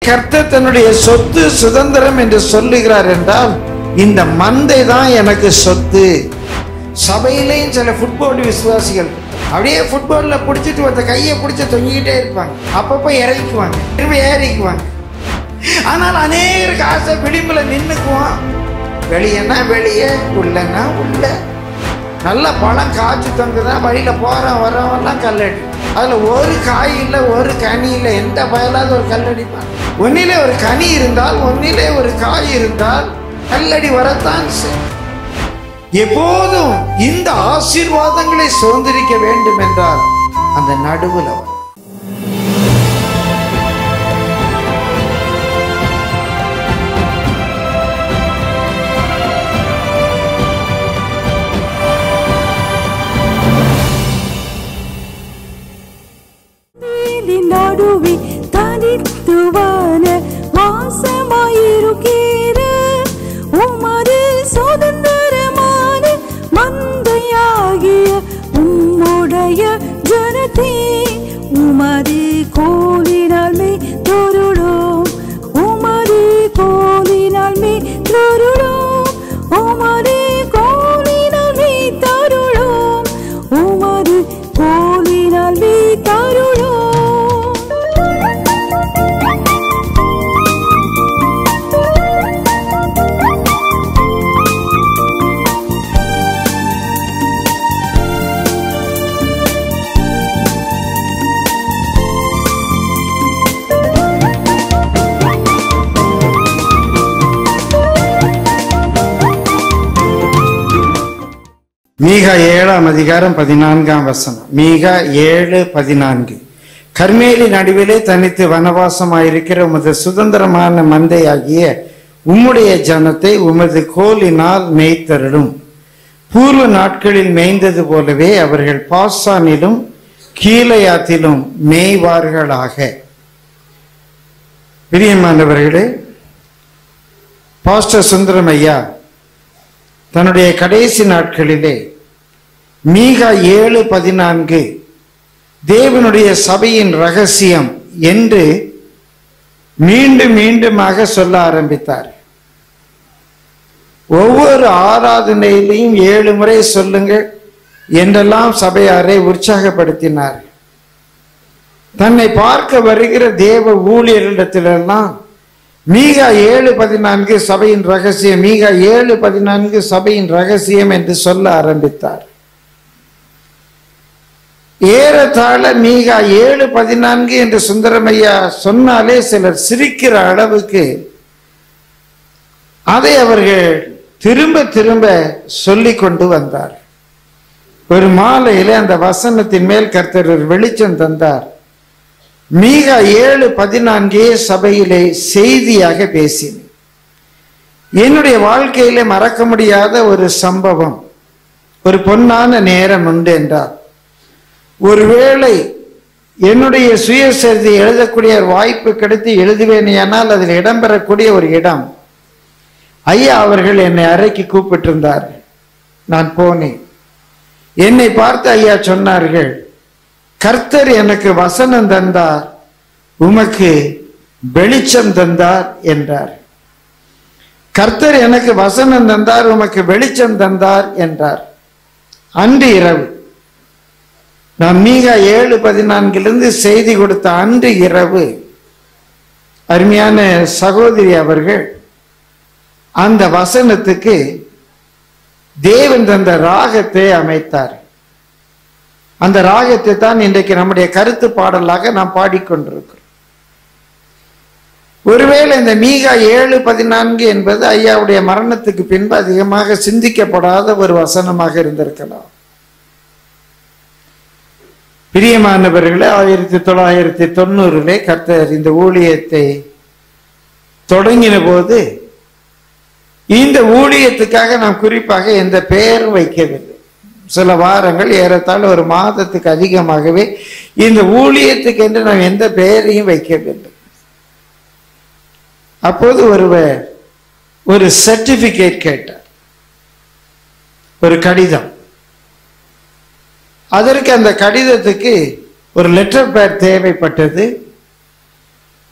கர்த்தர் தன்னுடைய சொத்து சுதந்திரம் என்று சொல்லுகிறார் என்றால் இந்த மந்தை தான் எனக்கு சொத்து. சபையிலேயும் சில ஃபுட்பால் விசுவாசிகள் அப்படியே ஃபுட்பால்ல பிடிச்சிட்டு ஒருத்த கையை பிடிச்சி தொங்கிக்கிட்டே இருப்பாங்க. அப்பப்போ இறக்கிக்குவாங்க, திரும்ப ஏறிக்குவாங்க. ஆனால் அநேகருக்கு ஆசை விளிம்புல நின்றுக்குவான். வெளியேன்னா வெளியே, உள்ளன்னா உள்ள. நல்ல பழம் காய்ச்சி தொங்குதான், வழியில போறான் வரவெல்லாம் கல்லடி. அதுல ஒரு காய் இல்லை, ஒரு கனி இல்லை, எந்த பயலாவது ஒரு கல்லடிப்பான். ஒன்னிலே ஒரு கனி இருந்தால், ஒன்னிலே ஒரு காய் இருந்தால் கல்லடி வரத்தான் செய்யும். எப்போதும் இந்த ஆசீர்வாதங்களை சுதந்திரிக்க வேண்டும் என்றால் அந்த நடுவில் வரும். நடுவே தனித்துவான வாசமாயிருக்கிற உமது சுதந்திரமான மந்தையாகிய உம்முடைய ஜனத்தே உமது கோலினால் மே தொருளோம், உமது கோலினால் மே தொருளோம், உமது கோலினால் மே தருளோம், உமது கோலினால் மே தருளோம். மீகா 7ஆம் அதிகாரம் 14ஆம் வசனம். மீகா 7:14. கர்மேலி நடுவிலே தனித்து வனவாசமாயிருக்கிற உமது சுதந்திரமான மந்தையாகிய உம்முடைய ஜனத்தை உமது கோலினால் மேய்த்தருளும். பூர்வ நாட்களில் மேய்ந்தது போலவே அவர்கள் பாசானிலும் கீலேயாத்திலும் மேய்வார்களாக. பிரியமானவர்களே, பாஸ்டர் சுந்தரம் ஐயா தன்னுடைய கடைசி நாட்களிலே மீகா 7:14 தேவனுடைய சபையின் ரகசியம் என்று மீண்டும் மீண்டுமாக சொல்ல ஆரம்பித்தார். ஒவ்வொரு ஆராதனையிலையும் 7 முறை சொல்லுங்கள் என்றெல்லாம் சபையாரை உற்சாகப்படுத்தினார். தன்னை பார்க்க வருகிற தேவ ஊழியர்களிடத்திலெல்லாம் மீகா 7:14 சபையின் ரகசியம், மீகா 7:14 சபையின் ரகசியம் என்று சொல்ல ஆரம்பித்தார். ஏறத்தாழ மீகா 7:14 என்று சுந்தரமையா சொன்னாலே சிலர் சிரிக்கிற அளவுக்கு அதை அவர்கள் திரும்ப திரும்ப சொல்லிக் கொண்டு வந்தார். ஒரு மாலையிலே அந்த வசனத்தின் மேல் கர்த்தர் ஒரு வெளிச்சம் தந்தார். மீகா 7:14 சபையிலே செய்தியாக பேசினேன். என்னுடைய வாழ்க்கையிலே மறக்க முடியாத ஒரு சம்பவம், ஒரு பொன்னான நேரம் உண்டு என்றார். ஒருவேளை என்னுடைய சுயசரிதை எழுதக்கூடிய ஒரு வாய்ப்பு கிடைத்து எழுதுவேனேயானால் அதில் இடம்பெறக்கூடிய ஒரு இடம், ஐயா அவர்கள் என்னை அறைக்கு கூப்பிட்டிருந்தார். நான் போனேன். என்னை பார்த்து ஐயா சொன்னார்கள், கர்த்தர் எனக்கு வசனம் தந்தார், உமக்கு வெளிச்சம் தந்தார் என்றார். கர்த்தர் எனக்கு வசனம் தந்தார், உமக்கு வெளிச்சம் தந்தார் என்றார். அன்று இரவு நான் மீகா 7:14 செய்தி கொடுத்த அன்று இரவு அருமையான சகோதரி அவர்கள் அந்த வசனத்துக்கு தேவன் தந்த ராகத்தை அமைத்தார். அந்த ராகத்தை தான் இன்றைக்கு நம்முடைய கருத்து பாடலாக நாம் பாடிக்கொண்டிருக்கிறோம். ஒருவேளை இந்த மீகா 7:14 என்பது ஐயாவுடைய மரணத்துக்கு பின்பு அதிகமாக சிந்திக்கப்படாத ஒரு வசனமாக இருந்திருக்கலாம். பிரியமானவர்களே, 1990 கர்த்தர் இந்த ஊழியத்தை தொடங்கின போது இந்த ஊழியத்துக்காக நாம் குறிப்பாக எந்த பெயரும் வைக்கவில்லை. சில வாரங்கள், ஏறத்தாழ ஒரு மாதத்துக்கு அதிகமாகவே இந்த ஊழியத்துக்கு என்று நாம் எந்த பெயரையும் வைக்கவில்லை. அப்போது ஒருவர் ஒரு சர்டிபிகேட் கேட்டார், ஒரு கடிதம். அதற்கு அந்த கடிதத்துக்கு ஒரு லெட்டர் பேட் தேவைப்பட்டது.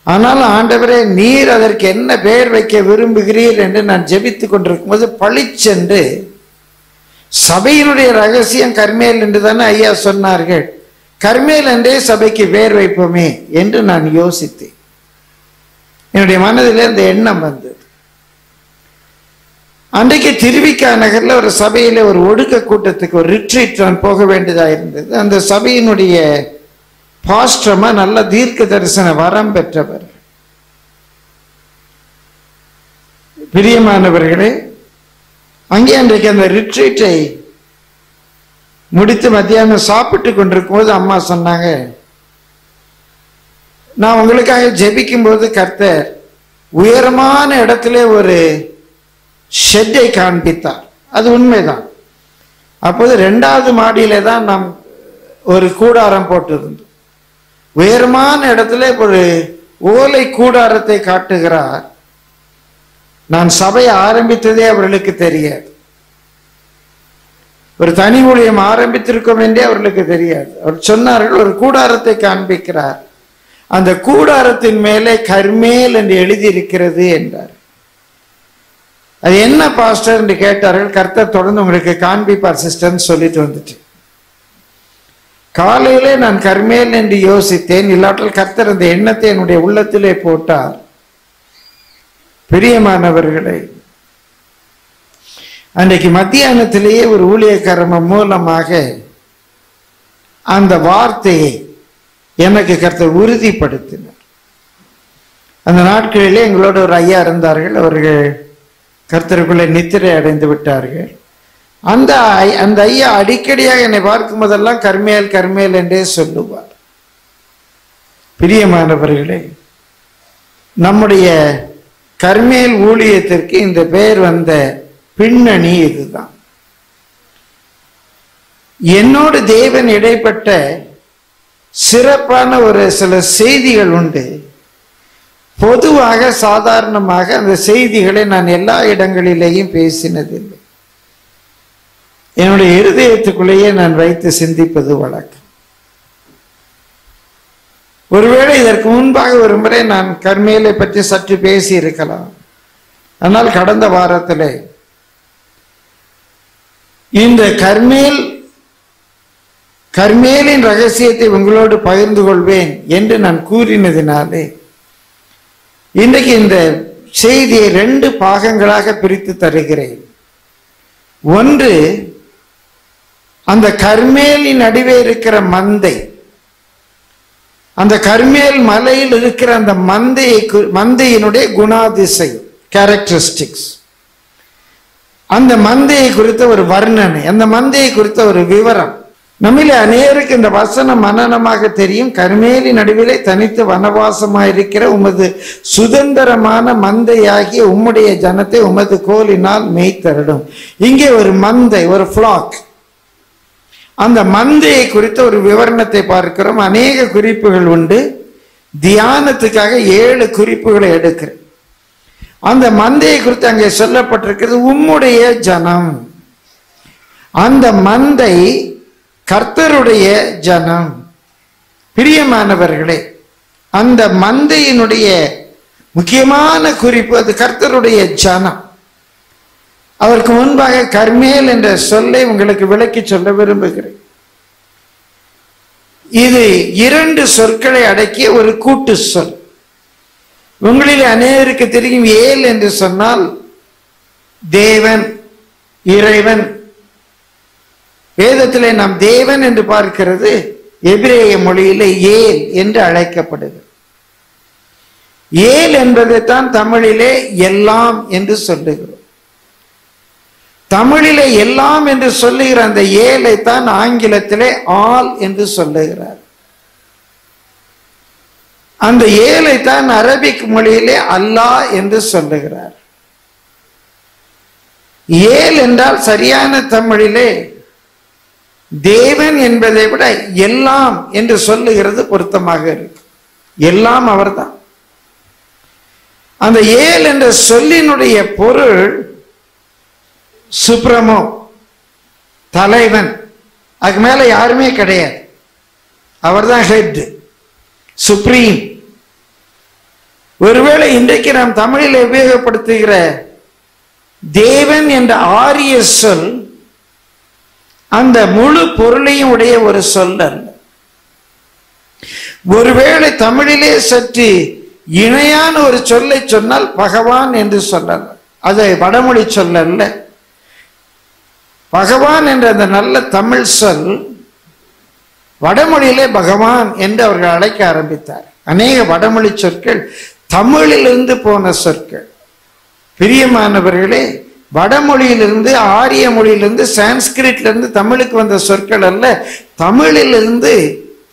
ஆனால் ஆண்டவரே, நீர் அதற்கு என்ன பெயர் வைக்க விரும்புகிறீர் என்று நான் ஜெபித்துக் கொண்டிருக்கும் போது பளிச்சென்று சபையினுடைய ரகசியம் கர்மேல் என்று தானே ஐயா சொன்னார்கள், கர்மேல் என்றே சபைக்கு பெயர் வைப்போமே என்று நான் யோசித்தேன். என்னுடைய மனதில் இந்த எண்ணம் வந்தது. அன்றைக்கு திருவிக்கா நகர்ல ஒரு சபையில ஒரு ஒடுக்க கூட்டத்துக்கு ஒரு ரிட்ரீட் நான் போக வேண்டியதா இருந்தது. அந்த சபையினுடைய பாஸ்டமா நல்ல தீர்க்க தரிசன வரம் பெற்றவர். பிரியமானவர்களே, அங்கே அன்றைக்கு அந்த ரிட்ரீட்டை முடித்து மத்தியானம் சாப்பிட்டு கொண்டிருக்கும் போது அம்மா சொன்னாங்க, நான் உங்களுக்காக ஜெபிக்கும் போது கர்த்தர் உயரமான இடத்துல ஒரு ஷெட்டை காண்பித்தார். அது உண்மைதான். அப்போது 2வது மாடியில தான் நாம் ஒரு கூடாரம் போட்டிருந்தோம். உயரமான இடத்துல ஒரு ஓலை கூடாரத்தை காட்டுகிறார். நான் சபையை ஆரம்பித்ததே அவர்களுக்கு தெரியாது. ஒரு தனி ஊழியம் ஆரம்பித்திருக்கோம் என்றே அவர்களுக்கு தெரியாது. அவர் சொன்னார்கள், ஒரு கூடாரத்தை காண்பிக்கிறார், அந்த கூடாரத்தின் மேலே கர்மேல் என்று எழுதியிருக்கிறது என்றார். அது என்ன பாஸ்டர் என்று கேட்டார்கள். கர்த்தர் தொடர்ந்து உங்களுக்கு காண்பிப்பார் சிஸ்டர்ன்னு சொல்லிட்டு வந்துட்டு, காலையிலே நான் கர்மேல் என்று யோசித்தேன். இல்லாட்டால் கர்த்தர் அந்த எண்ணத்தை என்னுடைய உள்ளத்திலே போட்டார். பிரியமானவர்களே, அன்றைக்கு மத்தியானத்திலேயே ஒரு ஊழியக்காரன் மூலமாக அந்த வார்த்தையை எனக்கு கர்த்தர் உறுதிப்படுத்தினார். அந்த நாட்களிலே எங்களோட ஒரு ஐயா இருந்தார்கள். அவர்கள் கர்த்தருக்குள்ளே நித்திரை அடைந்து விட்டார்கள். அந்த ஐயா அடிக்கடியாக என்னை பார்க்கும் போதெல்லாம் கர்மேல் கர்மேல் என்றே சொல்லுவார். பிரியமானவர்களே, நம்முடைய கர்மேல் ஊழியத்திற்கு இந்த பெயர் வந்த பின்னணி இதுதான். என்னோடு தேவன் இடைப்பட்ட சிறப்பான ஒரு சில செய்திகள் உண்டு. பொதுவாக சாதாரணமாக அந்த செய்திகளை நான் எல்லா இடங்களிலேயும் பேசினதில்லை. என்னுடைய இருதயத்துக்குள்ளேயே நான் வைத்து சிந்திப்பது வழக்கம். ஒருவேளை இதற்கு முன்பாக ஒரு முறை நான் கர்மேலை பற்றி சற்று பேசி இருக்கலாம். ஆனால் கடந்த வாரத்தில் இந்த கர்மேலின் ரகசியத்தை உங்களோடு பகிர்ந்து கொள்வேன் என்று நான் கூறினதினாலே இன்றைக்கு இந்த செய்தியை 2 பாகங்களாக பிரித்து தருகிறேன். ஒன்று, அந்த கர்மேலின் நடுவே இருக்கிற மந்தை, அந்த கர்மேல் மலையில் இருக்கிற அந்த மந்தையினுடைய குணாதிசயம், கேரக்டரிஸ்டிக்ஸ், அந்த மந்தையை குறித்த ஒரு வர்ணனை, அந்த மந்தையை குறித்த ஒரு விவரம். நம்மிலே அநேருக்கு இந்த வசனம் மனனமாக தெரியும். கர்மேலின் நடுவிலே தனித்து வனவாசமாயிருக்கிற உமது சுதந்திரமான மந்தையாகிய உம்முடைய ஜனத்தை உமது கோலினால் மேய்த்தரடும். இங்கே ஒரு மந்தை, ஒரு ஃப்ளாக், அந்த மந்தையை குறித்த ஒரு விவரணத்தை பார்க்கிறோம். அநேக குறிப்புகள் உண்டு. தியானத்துக்காக 7 குறிப்புகளை எடுக்கிறேன். அந்த மந்தையை குறித்து அங்கே சொல்லப்பட்டிருக்கிறது உம்முடைய ஜனம். அந்த மந்தை கர்த்தருடைய ஜனம். பிரியமானவர்களே, அந்த மந்தையினுடைய முக்கியமான குறிப்பு அது கர்த்தருடைய ஜனம். அதற்கு முன்பாக கர்மேல் என்ற சொல்லை உங்களுக்கு விளக்கி சொல்ல விரும்புகிறேன். இது 2 சொற்களை அடக்கிய ஒரு கூட்டு சொல். உங்களில் அநேகருக்கு தெரியும், ஏல் என்று சொன்னால் தேவன், இறைவன். வேதத்திலே நாம் தேவன் என்று பார்க்கிறது எபிரேய மொழியிலே ஏல் என்று அழைக்கப்படுகிறது. ஏல் என்பதைத்தான் தமிழிலே எல்லாம் என்று சொல்லுகிறோம். தமிழிலே எல்லாம் என்று சொல்லுகிற அந்த ஏலை தான் ஆங்கிலத்திலே ஆல் என்று சொல்லுகிறார். அந்த ஏலை தான் அரபிக் மொழியிலே அல்லாஹ் என்று சொல்லுகிறார். ஏல் என்றால் சரியான தமிழிலே தேவன் என்பதை விட எல்லாம் என்று சொல்லுகிறது பொருத்தமாக இருக்கு. எல்லாம் அவர்தான். அந்த ஏல் என்ற சொல்லினுடைய பொருள் சுப்ரமோ, தலைவன். அதுக்கு மேல யாருமே கிடையாது. அவர்தான் ஹெட், சுப்ரீம். ஒருவேளை இன்றைக்கு நாம் தமிழில் உபயோகப்படுத்துகிற தேவன் என்ற ஆரிய சொல் அந்த முழு பொருளையும் உடைய ஒரு சொல் அல்ல. ஒருவேளை தமிழிலே சற்று இணையான ஒரு சொல்லை சொன்னால் பகவான் என்று சொல்லலாம். அது வடமொழி சொல் அல்ல. பகவான் என்ற அந்த நல்ல தமிழ் சொல் வடமொழியிலே பகவான் என்று அவர்கள் அழைக்க ஆரம்பித்தார். அநேக வடமொழி சொற்கள் தமிழிலிருந்து போன சொற்கள். பிரியமானவர்களே, வடமொழியிலிருந்து, ஆரிய மொழியிலிருந்து, சான்ஸ்கிரிட்லிருந்து தமிழுக்கு வந்த சொற்கள் அல்ல, தமிழிலிருந்து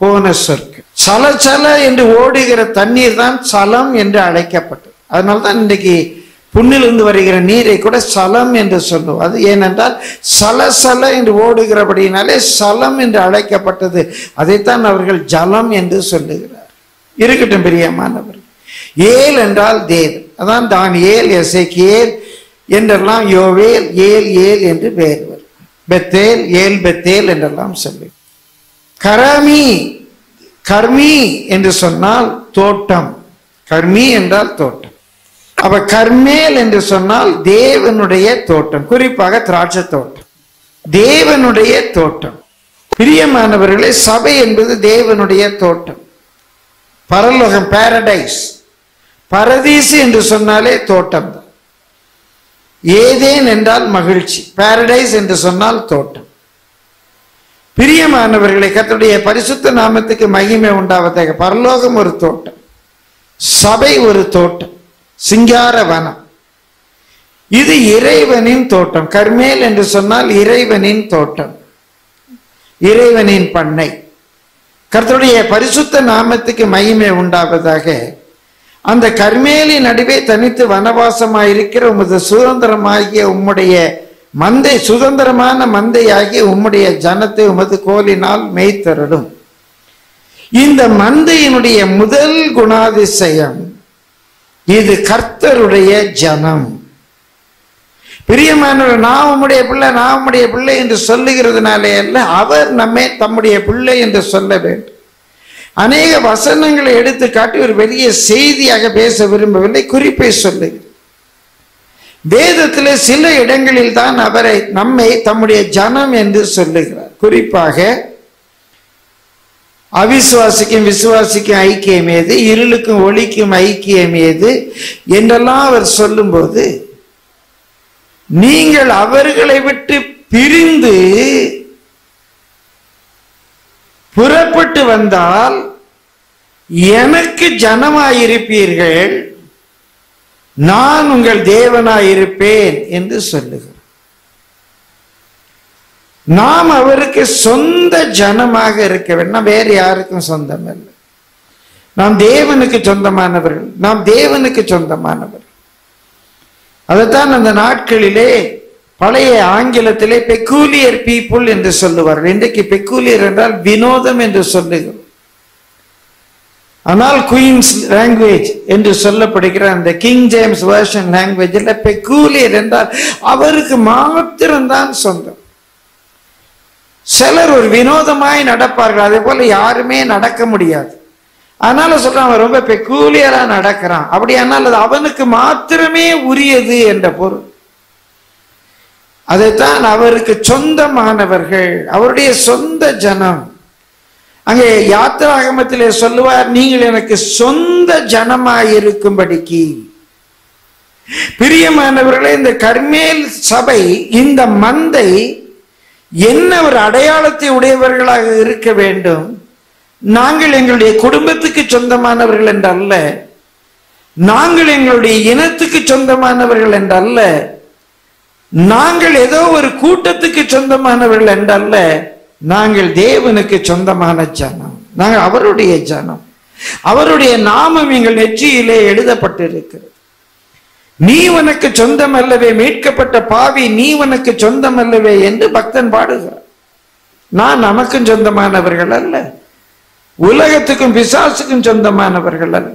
போன சொற்கள். சலசல என்று ஓடுகிற தண்ணீர் தான் சலம் என்று அழைக்கப்பட்டது. அதனால்தான் இன்றைக்கு புண்ணிலிருந்து வருகிற நீரை கூட சலம் என்று சொல்லுவோம். அது ஏனென்றால் சலசல என்று ஓடுகிறபடினாலே சலம் என்று அழைக்கப்பட்டது. அதைத்தான் அவர்கள் ஜலம் என்று சொல்லுகிறார். இருக்கட்டும் பிரியமானவர். ஏல் என்றால் தேவன். அதான் தானியேல், எசேக்கியேல் என்றெல்லாம் யோவேல், ஏல் ஏல் என்று பெயர் வரும். பெத்தேல், ஏல் பெத்தேல் என்றெல்லாம் சொல்லு. கரமி, கர்மி என்று சொன்னால் தோட்டம். கர்மி என்றால் தோட்டம். அப்ப கர்மேல் என்று சொன்னால் தேவனுடைய தோட்டம், குறிப்பாக திராட்சை தோட்டம், தேவனுடைய தோட்டம். பிரியமானவர்களே, சபை என்பது தேவனுடைய தோட்டம். பரலோகம், பாரடைஸ், பரதீசு என்று சொன்னாலே தோட்டம் தான். ஏதேன் என்றால் மகிழ்ச்சி, பாரடைஸ் என்று சொன்னால் தோட்டம். பிரியமானவர்களை, கர்த்தருடைய பரிசுத்த நாமத்துக்கு மகிமை உண்டாவதாக. பரலோகம் ஒரு தோட்டம், சபை ஒரு தோட்டம், சிங்கார வனம். இது இறைவனின் தோட்டம். கர்மேல் என்று சொன்னால் இறைவனின் தோட்டம், இறைவனின் பண்ணை. கர்த்தருடைய பரிசுத்த நாமத்துக்கு மகிமை உண்டாவதாக. அந்த கர்மேலின் நடுவே தனித்து வனவாசமாயிருக்கிற உமது சுதந்திரமாகிய உம்முடைய மந்தை, சுதந்திரமான மந்தையாகிய உம்முடைய ஜனத்தை உமது கோலினால் மேய்த்தருடும். இந்த மந்தையினுடைய முதல் குணாதிசயம், இது கர்த்தருடைய ஜனம். பிரியமானவர், நான் உம்முடைய பிள்ளை, நான் உம்முடைய பிள்ளை என்று சொல்லுகிறதுனாலே அல்ல, அவர் நம்மை தம்முடைய பிள்ளை என்று சொல்ல வேண்டும். அநேக வசனங்களை எடுத்து காட்டி ஒரு பெரிய செய்தியாக பேச விரும்பவில்லை, குறிப்பை சொல்லுகிறார். வேதத்தில் சில இடங்களில் தான் அவரை, நம்மை தம்முடைய ஜனம் என்று சொல்லுகிறார். குறிப்பாக அவிசுவாசிக்கும் விசுவாசிக்கும் ஐக்கியம் ஏது, இருளுக்கும் ஒளிக்கும் ஐக்கியம் ஏது என்றெல்லாம் அவர் சொல்லும்போது, நீங்கள் அவர்களை விட்டு பிரிந்து புறப்பட்டு வந்தால் எனக்கு ஜனமாயிருப்பீர்கள், நான் உங்கள் தேவனாயிருப்பேன் என்று சொல்லுகிறார். நாம் அவருக்கு சொந்த ஜனமாக இருக்க வேண்டும். வேறு யாருக்கும் சொந்தம் இல்லை. நாம் தேவனுக்கு சொந்தமானவர்கள், நாம் தேவனுக்கு சொந்தமானவர்கள். அதைத்தான் அந்த நாட்களிலே பழைய ஆங்கிலத்திலே பெக்கூலியர் பீப்புள் என்று சொல்லுவார்கள். இன்றைக்கு பெக்கூலியர் என்றால் வினோதம் என்று சொல்லுகிறோம். ஆனால் குயின்ஸ் லாங்குவேஜ் என்று சொல்லப்படுகிற அந்த கிங் ஜேம்ஸ் வெர்ஷன் லாங்குவேஜில் பெக்கூலியர் என்றால் அவருக்கு மாத்திரம்தான் சொந்தம். சிலர் ஒரு வினோதமாய் நடப்பார்கள், அதே போல யாருமே நடக்க முடியாது. அதனால சொல்றான், அவன் ரொம்ப பெக்கூலியரா நடக்கிறான். அப்படியானால் அது அவனுக்கு மாத்திரமே உரியது என்ற பொருள். அதைத்தான் அவருக்கு சொந்தமானவர்கள், அவருடைய சொந்த ஜனம். அங்கே யாத்திராகமத்திலே சொல்லுவார், நீங்கள் எனக்கு சொந்த ஜனமாயிருக்கும்படிக்கு. பிரியமானவர்களே, இந்த கர்மேல் சபை, இந்த மந்தை என்ன ஒரு அடையாளத்தை உடையவர்களாக இருக்க வேண்டும்? நாங்கள் எங்களுடைய குடும்பத்துக்கு சொந்தமானவர்கள் என்றல்ல, நாங்கள் எங்களுடைய இனத்துக்கு சொந்தமானவர்கள் என்றல்ல, நாங்கள் ஏதோ ஒரு கூட்டத்துக்கு சொந்தமானவர்கள் என்றல்ல, நாங்கள் தேவனுக்கு சொந்தமான ஜனம், நாங்கள் அவருடைய ஜனம். அவருடைய நாமம் எங்கள் நெற்றியிலே எழுதப்பட்டிருக்கிறது. நீ உனக்கு சொந்தம் அல்லவே, மீட்கப்பட்ட பாவி நீ உனக்கு சொந்தம் அல்லவே என்று பக்தன் பாடுகிறார். நான் நமக்கும் சொந்தமானவர்கள் அல்ல, உலகத்துக்கும் பிசாசுக்கும் சொந்தமானவர்கள் அல்ல.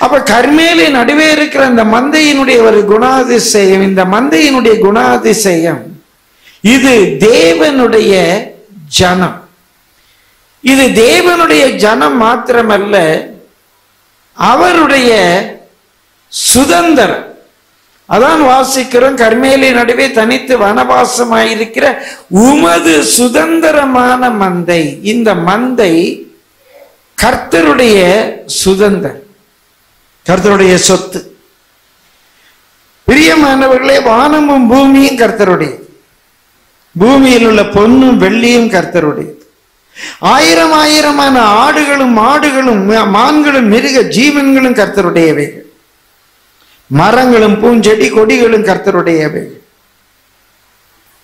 அப்ப கர்மேலின் நடுவே இருக்கிற அந்த மந்தையினுடைய ஒரு குணாதிசயம், இந்த மந்தையினுடைய குணாதிசயம், இது தேவனுடைய ஜனம். இது தேவனுடைய ஜனம் மாத்திரமல்ல, அவருடைய சுதந்திரம். அதான் வாசிக்கிறோம், கர்மேலி நடுவே தனித்து வனவாசமாயிருக்கிற உமது சுதந்திரமான மந்தை. இந்த மந்தை கர்த்தருடைய சுதந்திரம், கர்த்தருடைய சொத்து. பிரியமானவர்களே, வானமும் பூமியும் கர்த்தருடைய, பூமியில் உள்ள பொன்னும் வெள்ளியும் கர்த்தருடைய. ஆயிரம் ஆயிரமான ஆடுகளும் மாடுகளும் மான்களும் மிருக ஜீவன்களும் கர்த்தருடையவை. மரங்களும் பூஞ்செடி கொடிகளும் கர்த்தருடையவை.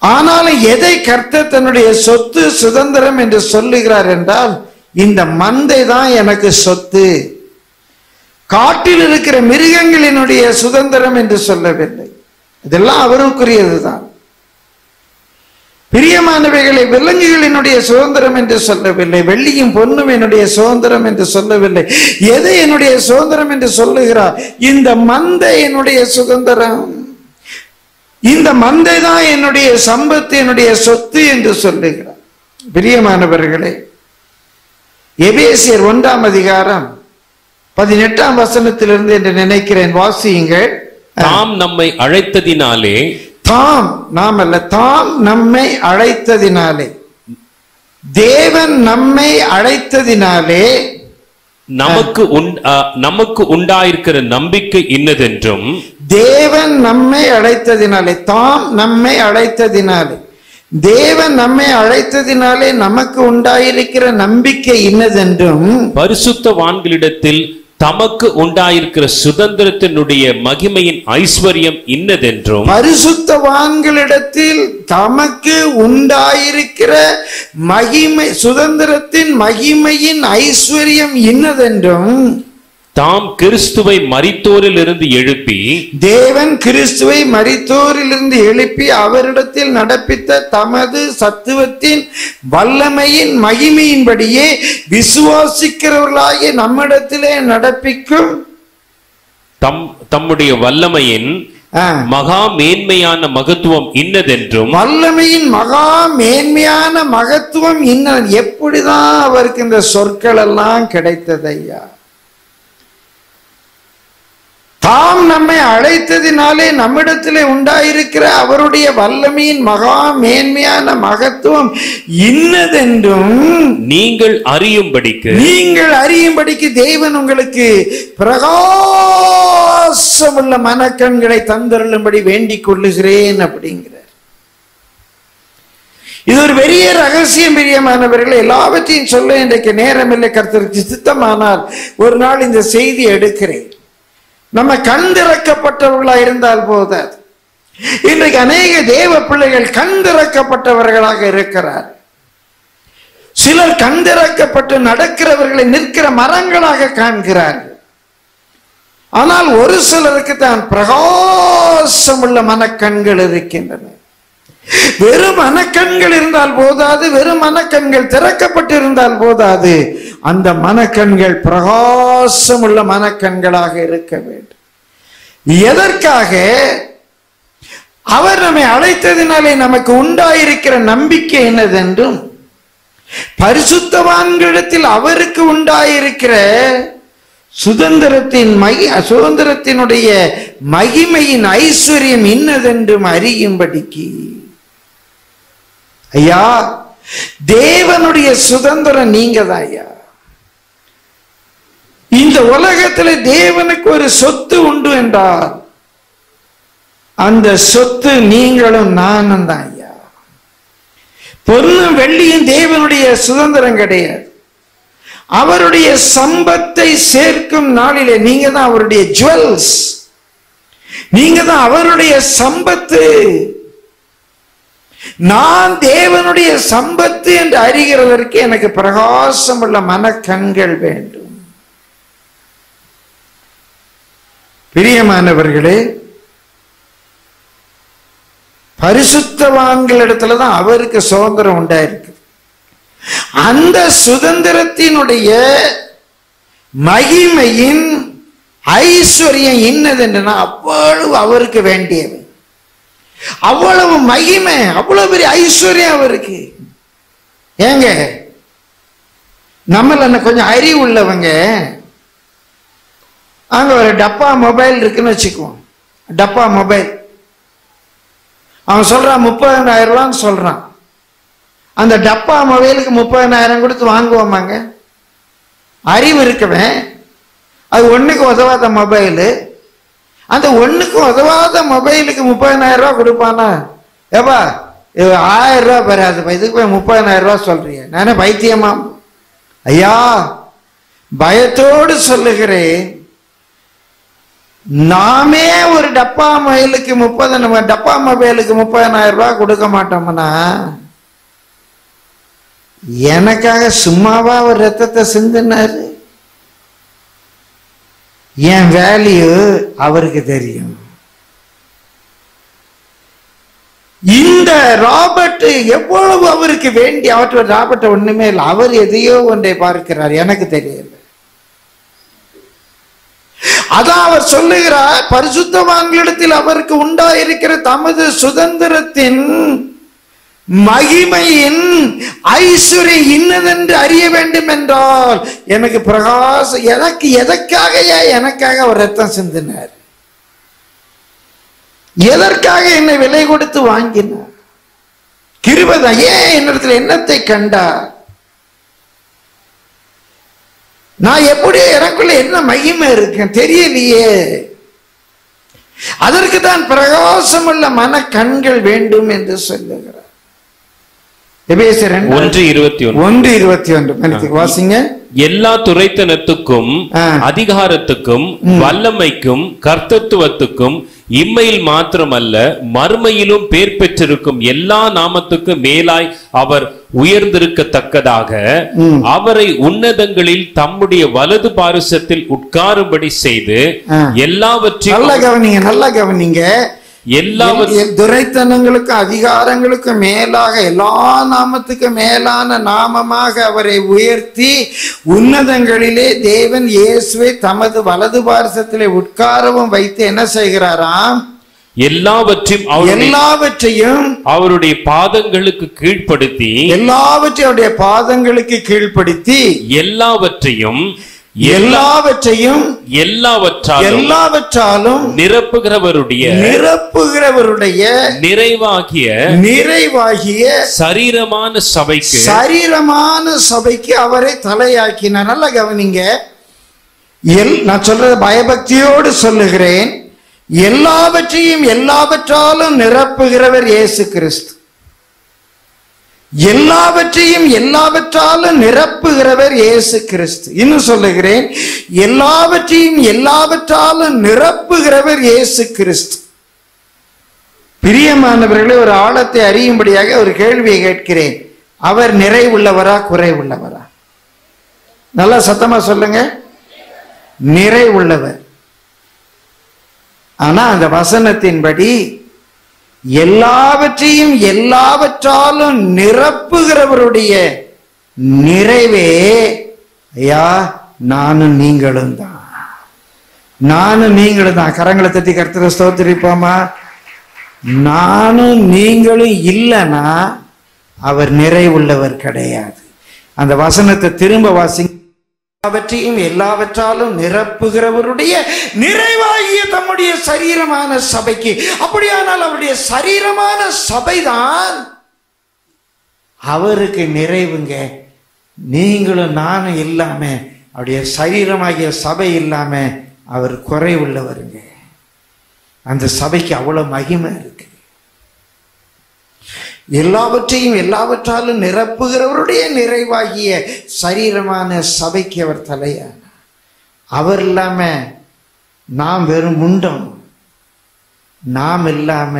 ஆனாலும் எதை கர்த்தர் தன்னுடைய சொத்து சுதந்திரம் என்று சொல்லுகிறார் என்றால், இந்த மந்தை தான் எனக்கு சொத்து. காட்டில் இருக்கிற மிருகங்களினுடைய சுதந்திரம் என்று சொல்லவில்லை, இதெல்லாம் அவருக்குரியதுதான். பிரியமானவைகளை விலங்குகளினுடைய சுதந்திரம் என்று சொல்லவில்லை, வெள்ளியும் பொன்னும் என்னுடைய சுதந்திரம் என்று சொல்லவில்லை. எதை என்னுடைய சுதந்திரம் என்று சொல்லுகிறார்? இந்த மந்தை என்னுடைய சுதந்திரம், இந்த மந்தை தான் என்னுடைய சம்பத்து, என்னுடைய சொத்து என்று சொல்லுகிறார். பிரியமானவர்களே, எபேசியர் 1ஆம் அதிகாரம் 18ஆம் வசனத்திலிருந்து என்று நினைக்கிறேன், வாசியுங்கள். தாம் நம்மை அழைத்ததினாலே, தாம், நாம் அல்ல, தாம் நம்மை அழைத்ததினாலே, தேவன் நம்மை அழைத்ததினாலே நமக்கு உண்டாயிருக்கிற நம்பிக்கை இன்னதென்றும், தேவன் நம்மை அழைத்ததினாலே, தாம் நம்மை அழைத்ததினாலே, தேவன் நம்மை அழைத்ததினாலே நமக்கு உண்டாயிருக்கிற நம்பிக்கை இன்னதென்றும், பரிசுத்தவான்களிடத்தில் தமக்கு உண்டாயிருக்கிற சுதந்திரத்தினுடைய மகிமையின் ஐஸ்வர்யம் இன்னதென்றும், பரிசுத்தவான்களிடத்தில் தமக்கு உண்டாயிருக்கிற மகிமை, சுதந்திரத்தின் மகிமையின் ஐஸ்வர்யம் இன்னதென்றும், தாம் கிறிஸ்துவை மரித்தோரில் இருந்து எழுப்பி, தேவன் கிறிஸ்துவை மரித்தோரிலிருந்து எழுப்பி அவரிடத்தில் நடப்பித்த தமது சத்துவத்தின் வல்லமையின் மகிமையின்படியே விசுவாசிக்கிறவர்களாகிய நம்மிடத்திலே நடப்பிக்கும் தம்முடைய வல்லமையின் மகா மேன்மையான மகத்துவம் இன்னதென்றும், வல்லமையின் மகா மேன்மையான மகத்துவம் இன்ன. எப்படிதான் அவருக்கு இந்த சொற்கள் எல்லாம் கிடைத்தது ஐயா? தாம் நம்மை அழைத்ததினாலே நம்மிடத்திலே உண்டாயிருக்கிற அவருடைய வல்லமையின் மகா மேன்மையான மகத்துவம் இன்னதென்றும் நீங்கள் அறியும்படிக்கு தேவன் உங்களுக்கு பிரகாசமுள்ள மனக்கண்களை தந்தருளும்படி வேண்டிக் கொள்ளுகிறேன் அப்படிங்கிறார். இது ஒரு பெரிய ரகசியம். பிரியமானவர்கள், எல்லாவற்றையும் சொல்ல இன்றைக்கு நேரம் இல்லை. கர்த்தருக்கு சித்தமானால் ஒரு நாள் இந்த செய்தி எடுக்கிறேன். நம்ம கண் திறக்கப்பட்டவர்களா இருந்தால் போதாது. இன்றைக்கு அநேக தேவ பிள்ளைகள் கண் திறக்கப்பட்டவர்களாக இருக்கிறார். சிலர் கண் திறக்கப்பட்டு நடக்கிறவர்களை நிற்கிற மரங்களாக காண்கிறார்கள். ஆனால் ஒரு சிலருக்கு தான் பிரகாசமுள்ள மனக்கண்கள் இருக்கின்றன. வெறும் மனக்கண்கள் இருந்தால் போதாது, வெறும் மனக்கண்கள் திறக்கப்பட்டு இருந்தால் போதாது, அந்த மனக்கண்கள் பிரகாசமுள்ள மனக்கண்களாக இருக்க வேண்டும். எதற்காக? அவர் நம்மை அழைத்ததினாலே நமக்கு உண்டாயிருக்கிற நம்பிக்கை என்னதென்றும், பரிசுத்தவான்களிடத்தில் அவருக்கு உண்டாயிருக்கிற சுதந்திரத்தினுடைய மகிமையின் ஐஸ்வர்யம் இன்னதென்றும் அறியும்படிக்கு. ஐயா, தேவனுடைய சுதந்திரம் நீங்க தான் ஐயா. இந்த உலகத்தில் தேவனுக்கு ஒரு சொத்து உண்டு என்றால் அந்த சொத்து நீங்களும் நானும் தான் ஐயா. பொன்னும் வெள்ளியும் தேவனுடைய சுதந்திரம் கிடையாது. அவருடைய சம்பத்தை சேர்க்கும் நாளிலே நீங்க தான் அவருடைய ஜுவல்ஸ், நீங்க தான் அவருடைய சம்பத்து. நான் தேவனுடைய சம்பத்து என்று அறிகிறதற்கு எனக்கு பிரகாசமுள்ள மனக்கண்கள் வேண்டும். பிரியமானவர்களே, பரிசுத்தவான்களிடத்துல தான் அவருக்கு சுதந்திரம் உண்டாயிருக்கு. அந்த சுதந்திரத்தினுடைய மகிமையின் ஐஸ்வர்யம் இன்னதென்றுனா அவ்வளவு அவருக்கு வேண்டியது, அவ்வளவு மகிமை, அவ்வளவு பெரிய ஐஸ்வர்யம் அவருக்கு. ஏங்க, நம்மள கொஞ்சம் அறிவு உள்ளவங்க அங்க ஒரு டப்பா மொபைல் இருக்குன்னு வச்சுக்குவோம். டப்பா மொபைல் அவன் சொல்றான் 30,000 ரூபான்னு சொல்றான். அந்த டப்பா மொபைலுக்கு 30,000 கொடுத்து வாங்குவோமாங்க? அறிவு இருக்கவன் அது ஒண்ணுக்கு உதவாத மொபைலு, அந்த ஒண்ணுக்கு உதவாத மொபைலுக்கு 30,000 ரூபாய் கொடுப்பானா? ஏப்பா இது 1000 ரூபாய் பெறாதுப்பா, இதுக்கு போய் 30,000 ரூபாய் சொல்றீங்க, நானே பைத்தியமா? ஐயா, பயத்தோடு சொல்லுகிறேன், நாமே ஒரு டப்பா மொபைலுக்கு 30,000 ரூபாய் கொடுக்க மாட்டோம்னா எனக்காக சும்மாவா ஒரு ரத்தத்தை சிந்தினாரு? என் வேல்யூ அவருக்கு தெரியும். இந்த ராபர்ட் எவ்வளவு அவருக்கு வேண்டி, அவற்றை ராபர்ட் ஒண்ணுமே இல்லை, அவர் எதையோ ஒன்றை பார்க்கிறார், எனக்கு தெரியல. அதான் அவர் சொல்லுகிறார், பரிசுத்தவான்களிடத்தில் அவருக்கு உண்டாயிருக்கிற தமது சுதந்திரத்தின் மகிமையின் ஐஸ்வர்யம் இன்னதென்று அறிய வேண்டும் என்றால் எனக்கு பிரகாசம், எனக்கு எதற்காக எனக்காக அவர் ரத்தம் சிந்தினார், எதற்காக என்னை விலை கொடுத்து வாங்கினார்? கிருபைதான். ஏன் என்னிடத்தில் என்னத்தை கண்டார்? நான் எப்படி, எனக்குள்ள என்ன மகிமை இருக்கு தெரியலையே. அதற்கு தான் பிரகாசமுள்ள மன கண்கள் வேண்டும் என்று சொல்லுகிறார். எபேசியர் 1:21 வாசிங்க. எல்லா துரைத்தனத்துக்கும் அதிகாரத்துக்கும் வல்லமைக்கும் கர்த்தத்துவத்துக்கும் இம்மையில் மாத்திரமல்ல மறுமையிலும் பேர் பெற்றிருக்கும் எல்லா நாமத்துக்கும் மேலாய் அவர் உயர்ந்திருக்கத்தக்கதாக அவரை உன்னதங்களில் தம்முடைய வலது பாரிசத்தில் உட்காரும்படி செய்து எல்லாவற்றையும் நல்லா கவனிங்க. துரைத்தனங்களுக்கும் அதிகாரங்களுக்கும் மேலாக எல்லா நாமத்துக்கும் மேலான நாமமாக அவரை உயர்த்தி உன்னதங்களிலே தேவன் இயேசுவை தமது வலது பாரிசத்திலே உட்காரவும் வைத்து என்ன செய்கிறாராம்? எல்லாவற்றையும் அவருடைய பாதங்களுக்கு கீழ்ப்படுத்தி எல்லாவற்றாலும் நிரப்புகிறவருடைய நிறைவாகிய சரீரமான சபைக்கு அவரை தலையாக்கினார். நல்லா கவனிங்க. நான் சொல்றது பயபக்தியோடு சொல்லுகிறேன். எல்லாவற்றாலும் நிரப்புகிறவர் இயேசு கிறிஸ்து. எல்லாவற்றாலும் நிரப்புகிறவர் இயேசு கிறிஸ்து. இன்னும் சொல்லுகிறேன், எல்லாவற்றாலும் நிரப்புகிறவர் இயேசு கிறிஸ்து. பிரியமானவர்களே, ஒரு ஆழத்தை அறியும்படியாக ஒரு கேள்வியை கேட்கிறேன். அவர் நிறைவுள்ளவரா குறைவுள்ளவரா? நல்லா சத்தமா சொல்லுங்க. நிறைவுள்ளவர். ஆனா அந்த வசனத்தின்படி எல்லாவற்றாலும் நிரப்புகிறவருடைய நிறைவே ஐயா நானும் நீங்களும் தான். கரங்களை தட்டி கர்த்தரை ஸ்தோத்திரிப்போமா? நானும் நீங்களும் இல்லைன்னா அவர் நிறைவுள்ளவர் கிடையாது. அந்த வசனத்தை திரும்ப வாசிங்க. எல்லாவற்றாலும் நிரப்புகிறவருடைய நிறைவாகிய தம்முடைய சரீரமான சபைக்கு. அப்படியானால் அவருடைய சரீரமான சபைதான் அவருக்கு நிறைவுங்க. நீங்களும் நானும் இல்லாம, அவருடைய சரீரமாகிய சபை இல்லாம அவர் குறைவுள்ளவருங்க. அந்த சபைக்கு அவ்வளவு மகிமை இருக்கு. எல்லாவற்றாலும் நிரப்புகிறவருடைய நிறைவாகிய சரீரமான சபைக்கு அவர் தலையான. அவர் இல்லாம நாம் வெறும் முண்டம், நாம் இல்லாம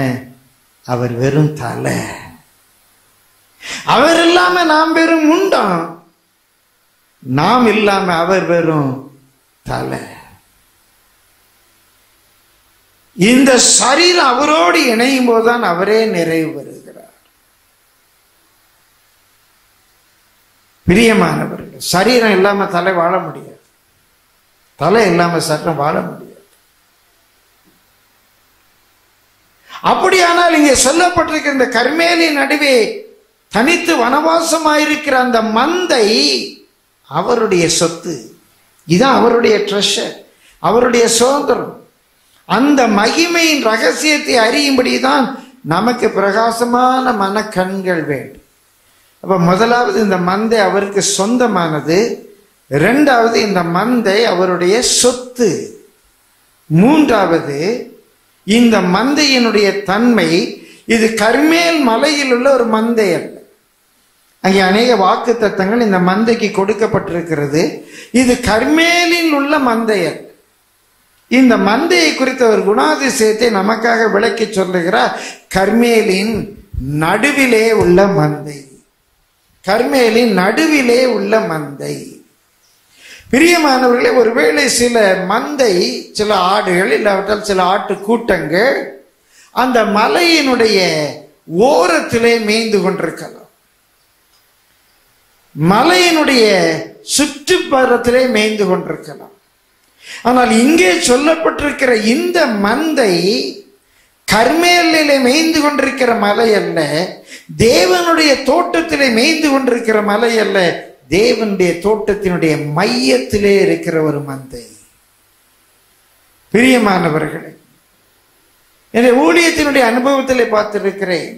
அவர் வெறும் தலை. அவர் இல்லாம நாம் வெறும் முண்டம், நாம் இல்லாம அவர் வெறும் தலை. இந்த சரீரம் அவரோடு இணையும் போதுதான் அவரே நிறைவு பெறுகிறார். பிரியமானவர்கள், சரீரம் இல்லாம தலை வாழ முடியாது, தலை இல்லாம சரீரம் வாழ முடியாது. அப்படியானால் இங்கே சொல்லப்பட்டிருக்கிற இந்த கர்மேலி நடுவே தனித்து வனவாசமாயிருக்கிற அந்த மந்தை அவருடைய சொத்து. இதுதான் அவருடைய ட்ரெஷர். அவருடைய சுதந்திரம். அந்த மகிமையின் ரகசியத்தை அறியும்படிதான் நமக்கு பிரகாசமான மனக்கண்கள் வேண்டும். அப்ப முதலாவது இந்த மந்தை அவருக்கு சொந்தமானது, இரண்டாவது இந்த மந்தை அவருடைய சொத்து, மூன்றாவது இந்த மந்தையினுடைய தன்மை இது கர்மேல் மலையில் உள்ள ஒரு மந்தை அல்ல. அங்கே அநேக வாக்கு தத்தங்கள் இந்த மந்தைக்கு கொடுக்கப்பட்டிருக்கிறது. இது கர்மேலில் உள்ள மந்தை அல்ல. இந்த மந்தையை குறித்த ஒரு குணாதிசயத்தை நமக்காக விளக்கி சொல்லுகிறார். கர்மேலின் நடுவிலே உள்ள மந்தை, கர்மேலின் நடுவிலே உள்ள மந்தை. பிரியமானவர்களே, ஒருவேளை சில மந்தை, சில ஆடுகள் இல்லாவிட்டால் சில ஆட்டு கூட்டங்கள் அந்த மலையினுடைய ஓரத்திலே மேய்ந்து கொண்டிருக்கலாம், மலையினுடைய சுற்றுப்புறத்திலே மேய்ந்து கொண்டிருக்கலாம். ஆனால் இங்கே சொல்லப்பட்டிருக்கிற இந்த மந்தை கர்மேலிலே மேய்ந்து கொண்டிருக்கிற மலை அல்ல, தேவனுடைய தோட்டத்திலே மேய்ந்து கொண்டிருக்கிற மலை அல்ல, தேவனுடைய தோட்டத்தினுடைய மையத்திலே இருக்கிற ஒரு மந்தை. பிரியமானவர்களே, என்னுடைய ஊழியத்தினுடைய அனுபவத்திலே பார்த்திருக்கிறேன்.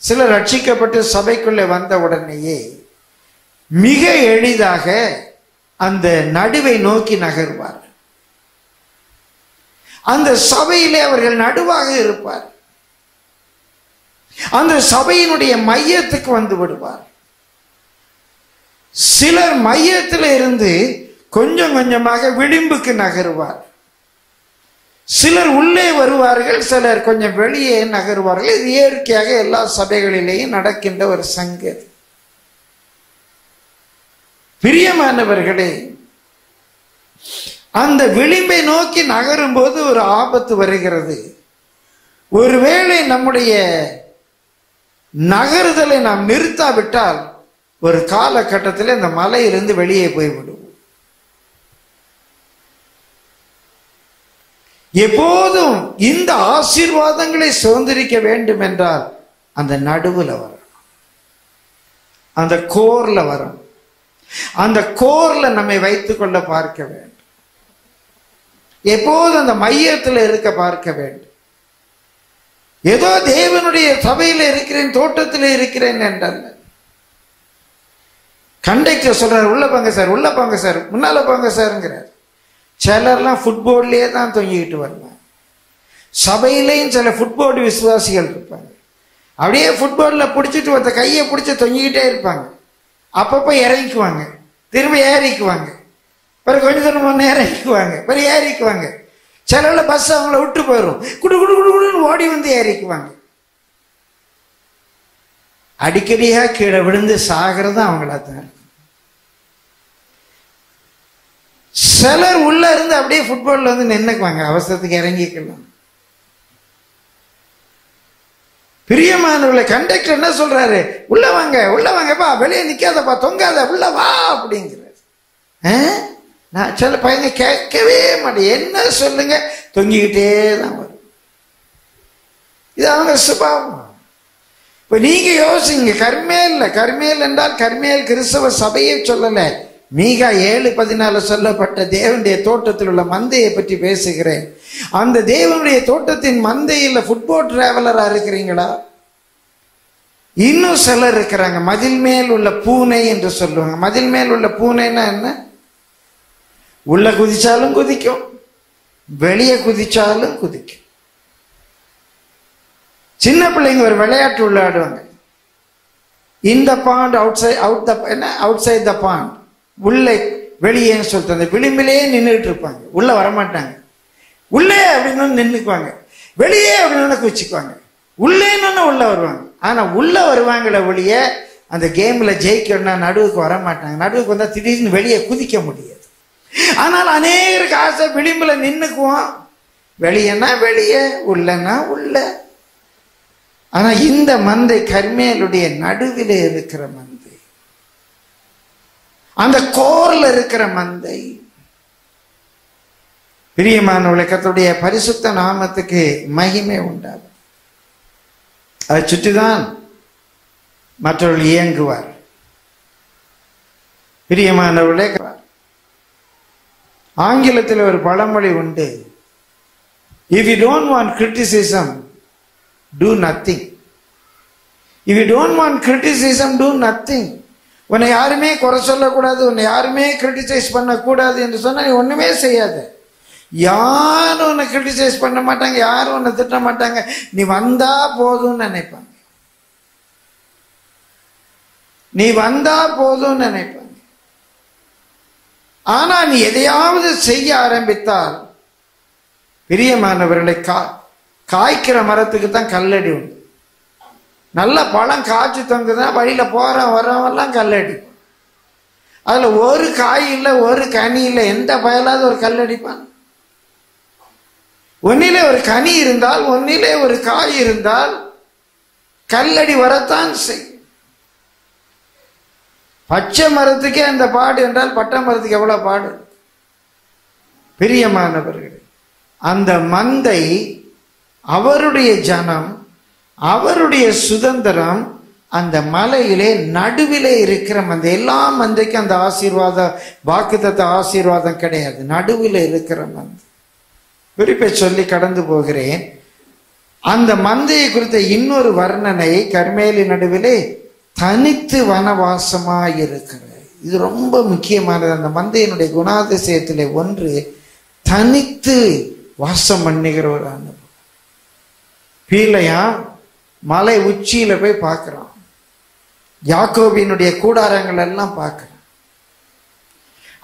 சிலர் ரட்சிக்கப்பட்டு சபைக்குள்ளே வந்த உடனேயே மிக எளிதாக அந்த நடுவை நோக்கி நகர்வார். அந்த சபையிலே அவர்கள் நடுவாக இருப்பார். அந்த சபையினுடைய மையத்துக்கு வந்து விடுவார். சிலர் மையத்தில் இருந்து கொஞ்சம் கொஞ்சமாக விளிம்புக்கு நகருவார். சிலர் உள்ளே வருவார்கள், சிலர் கொஞ்சம் வெளியே நகருவார்கள். இது இயற்கையாக எல்லா சபைகளிலேயும் நடக்கின்ற ஒரு சங்கதி. பிரியமானவர்களே, அந்த விளிம்பை நோக்கி நகரும் போது ஒரு ஆபத்து வருகிறது. ஒருவேளை நம்முடைய நகருதலை நாம் நிறுத்தாவிட்டால் ஒரு காலகட்டத்தில் இந்த மலையிலிருந்து வெளியே போய்விடுவோம். எப்போதும் இந்த ஆசீர்வாதங்களை சுதந்திரிக்க வேண்டும் என்றால் அந்த நடுவுல வரணும், அந்த கோர்ல வரணும். அந்த கோர்ல நம்மை வைத்துக் கொள்ள பார்க்க வேண்டும். எப்போதும் அந்த மையத்தில் இருக்க பார்க்க வேண்டும். ஏதோ தேவனுடைய சபையில இருக்கிறேன், தோட்டத்தில் இருக்கிறேன் என்றல்ல. கண்டக்டர் சொல்றாரு, உள்ள போங்க சார், உள்ள போங்க சார், முன்னால போங்க சார்ங்கிறார். சிலர்லாம் ஃபுட்போர்ட்லேயே தான் தொங்கிக்கிட்டு வருவாங்க. சபையிலையும் சில ஃபுட்போர்டு விசுவாசிகள் இருப்பாங்க. அப்படியே ஃபுட்போர்டில் பிடிச்சிட்டு ஒருத்த கையை பிடிச்சி தொங்கிக்கிட்டே இருப்பாங்க. அப்பப்போ இறங்கிக்குவாங்க, திரும்ப ஏறிக்குவாங்க, பிறகு கொஞ்சம் தூரம் இறங்கிக்குவாங்க, பிறகு ஏறிக்குவாங்க. சில பஸ் அவங்கள விட்டு போயிடும், குடு குடு குடுன்னு ஓடி வந்து ஏறிக்குவாங்க. அடிக்கடியாக கீழே விழுந்து சாகிறது அவங்களா தான். சிலர் உள்ள இருந்து அப்படியே ஃபுட்பால்ல வந்து நின்னுக்குவாங்க, அவசரத்துக்கு இறங்கிக்கலாம். பிரியமானவர்களே, கண்டக்டர் என்ன சொல்றாரு, உள்ள வாங்க, உள்ள வாங்கப்பா, வெளியே நிக்காதப்பா, தொங்காத, உள்ள வா அப்படிங்கிறார். நான் சில பையங்க கேட்கவே மாட்டேன், என்ன சொல்லுங்க, தொங்கிக்கிட்டே தான் வரும். இது அவங்க சுபாவம். இப்ப நீங்க யோசிங்க, கர்மேல் என்றால் கர்மேல் கிறிஸ்தவ சபையை சொல்லல, மீகா 7:14 சொல்லப்பட்ட தேவனுடைய தோட்டத்தில் உள்ள மந்தையை பற்றி பேசுகிறேன். அந்த தேவனுடைய தோட்டத்தின் மந்தையில் ஃபுட்பால் டிராவலரா இருக்கிறீங்களா? இன்னும் சிலர் இருக்கிறாங்க, மதில் மேல் உள்ள பூனை என்று சொல்லுவாங்க. மதில் மேல் உள்ள பூனைன்னா என்ன? உள்ள குதிச்சாலும் குதிக்கும், வெளியே குதிச்சாலும் குதிக்கும். சின்ன பிள்ளைங்க ஒரு விளையாட்டு விளையாடுவாங்க, இந்த pond outside the pond, உள்ளே வெளியேன்னு சொல்லிட்டு அந்த விளிம்பிலேயே நின்றுட்டு இருப்பாங்க, உள்ள வரமாட்டாங்க. உள்ளே அப்படின்னு நின்றுக்குவாங்க, வெளியே அப்படின்னு குதிச்சுக்குவாங்க, உள்ளேன்னு உள்ள வருவாங்க. ஆனா உள்ள வருவாங்களே ஒழிய அந்த கேம்ல ஜெயிக்கணும்னா நடுவுக்கு வரமாட்டாங்க. நடுவுக்கு வந்தா திடீர்னு வெளியே குதிக்க முடியாது. ஆனால் அநேகருக்கு ஆசை, விளிம்புல நின்னுக்குவோம், வெளியேன்னா வெளியே, உள்ளன்னா உள்ள. ஆனா இந்த மந்தை கர்மேலுடைய நடுவில் இருக்கிற மந்தை, அந்த கோர்ல இருக்கிற மந்தை. பிரியமானவர்களே, கர்த்தருடைய பரிசுத்த நாமத்துக்கு மகிமை உண்டாகும். அதை சுற்றிதான் மற்றவர்கள் இயங்குவார். பிரியமானவர்களே, ஆங்கிலத்தில் ஒரு பழமொழி உண்டு, if you don't want criticism, do nothing. if you don't want criticism, do nothing. உன்னை யாருமே குறை சொல்லக்கூடாது, உன்னை யாருமே கிரிட்டிசைஸ் பண்ணக்கூடாது என்று சொன்னா நீ ஒண்ணுமே செய்யாத. யாரும் உன்னை கிரிட்டிசைஸ் பண்ண மாட்டாங்க, யாரும் உன்னை திட்ட மாட்டாங்க, நீ வந்தா போதும்னு நினைப்பாங்க, நீ வந்தா போதும்னு நினைப்பாங்க. ஆனா நீ எதையாவது செய்ய ஆரம்பித்தால், பிரியமானவர்களை, காய்க்கிற மரத்துக்கு தான் கல்லடி உண்டு. நல்ல பழம் காய்ச்சி தொங்குதான் வழியில போறவன் வரவெல்லாம் கல்லடி. அதுல ஒரு காய் இல்லை, ஒரு கனி இல்லை, எந்த பயலாவது ஒரு கல்லடிப்பான்? ஒன்னிலே ஒரு கனி இருந்தால், ஒன்னிலே ஒரு காய் இருந்தால் கல்லடி வரத்தான் செய்யும். பச்சை மரத்துக்கே அந்த பாடு என்றால் பட்டை மரத்துக்கு எவ்வளவு பாடு? பிரியமானவர்களே, அந்த மந்தை, அவருடைய ஜனம், அவருடைய சுதந்திரம் அந்த மலையிலே நடுவிலே இருக்கிற மந்தை. எல்லா மந்தைக்கும் அந்த ஆசீர்வாதம், வாக்குத்தத்த ஆசீர்வாதம் கிடையாது, நடுவில் இருக்கிற மந்தை. குறிப்பை சொல்லி கடந்து போகிறேன். அந்த மந்தையை குறித்த இன்னொரு வர்ணனை, கர்மேலி நடுவிலே தனித்து வனவாசமாயிருக்கிறது. இது ரொம்ப முக்கியமானது. அந்த மந்தையினுடைய குணாதிசயத்திலே ஒன்று, தனித்து வாசம் பண்ணுகிற ஒரு அனுபவம். பீலையா மலை உச்சியில போய் பார்க்கிறான், யாக்கோபினுடைய கூடாரங்கள் எல்லாம் பார்க்கிறான்.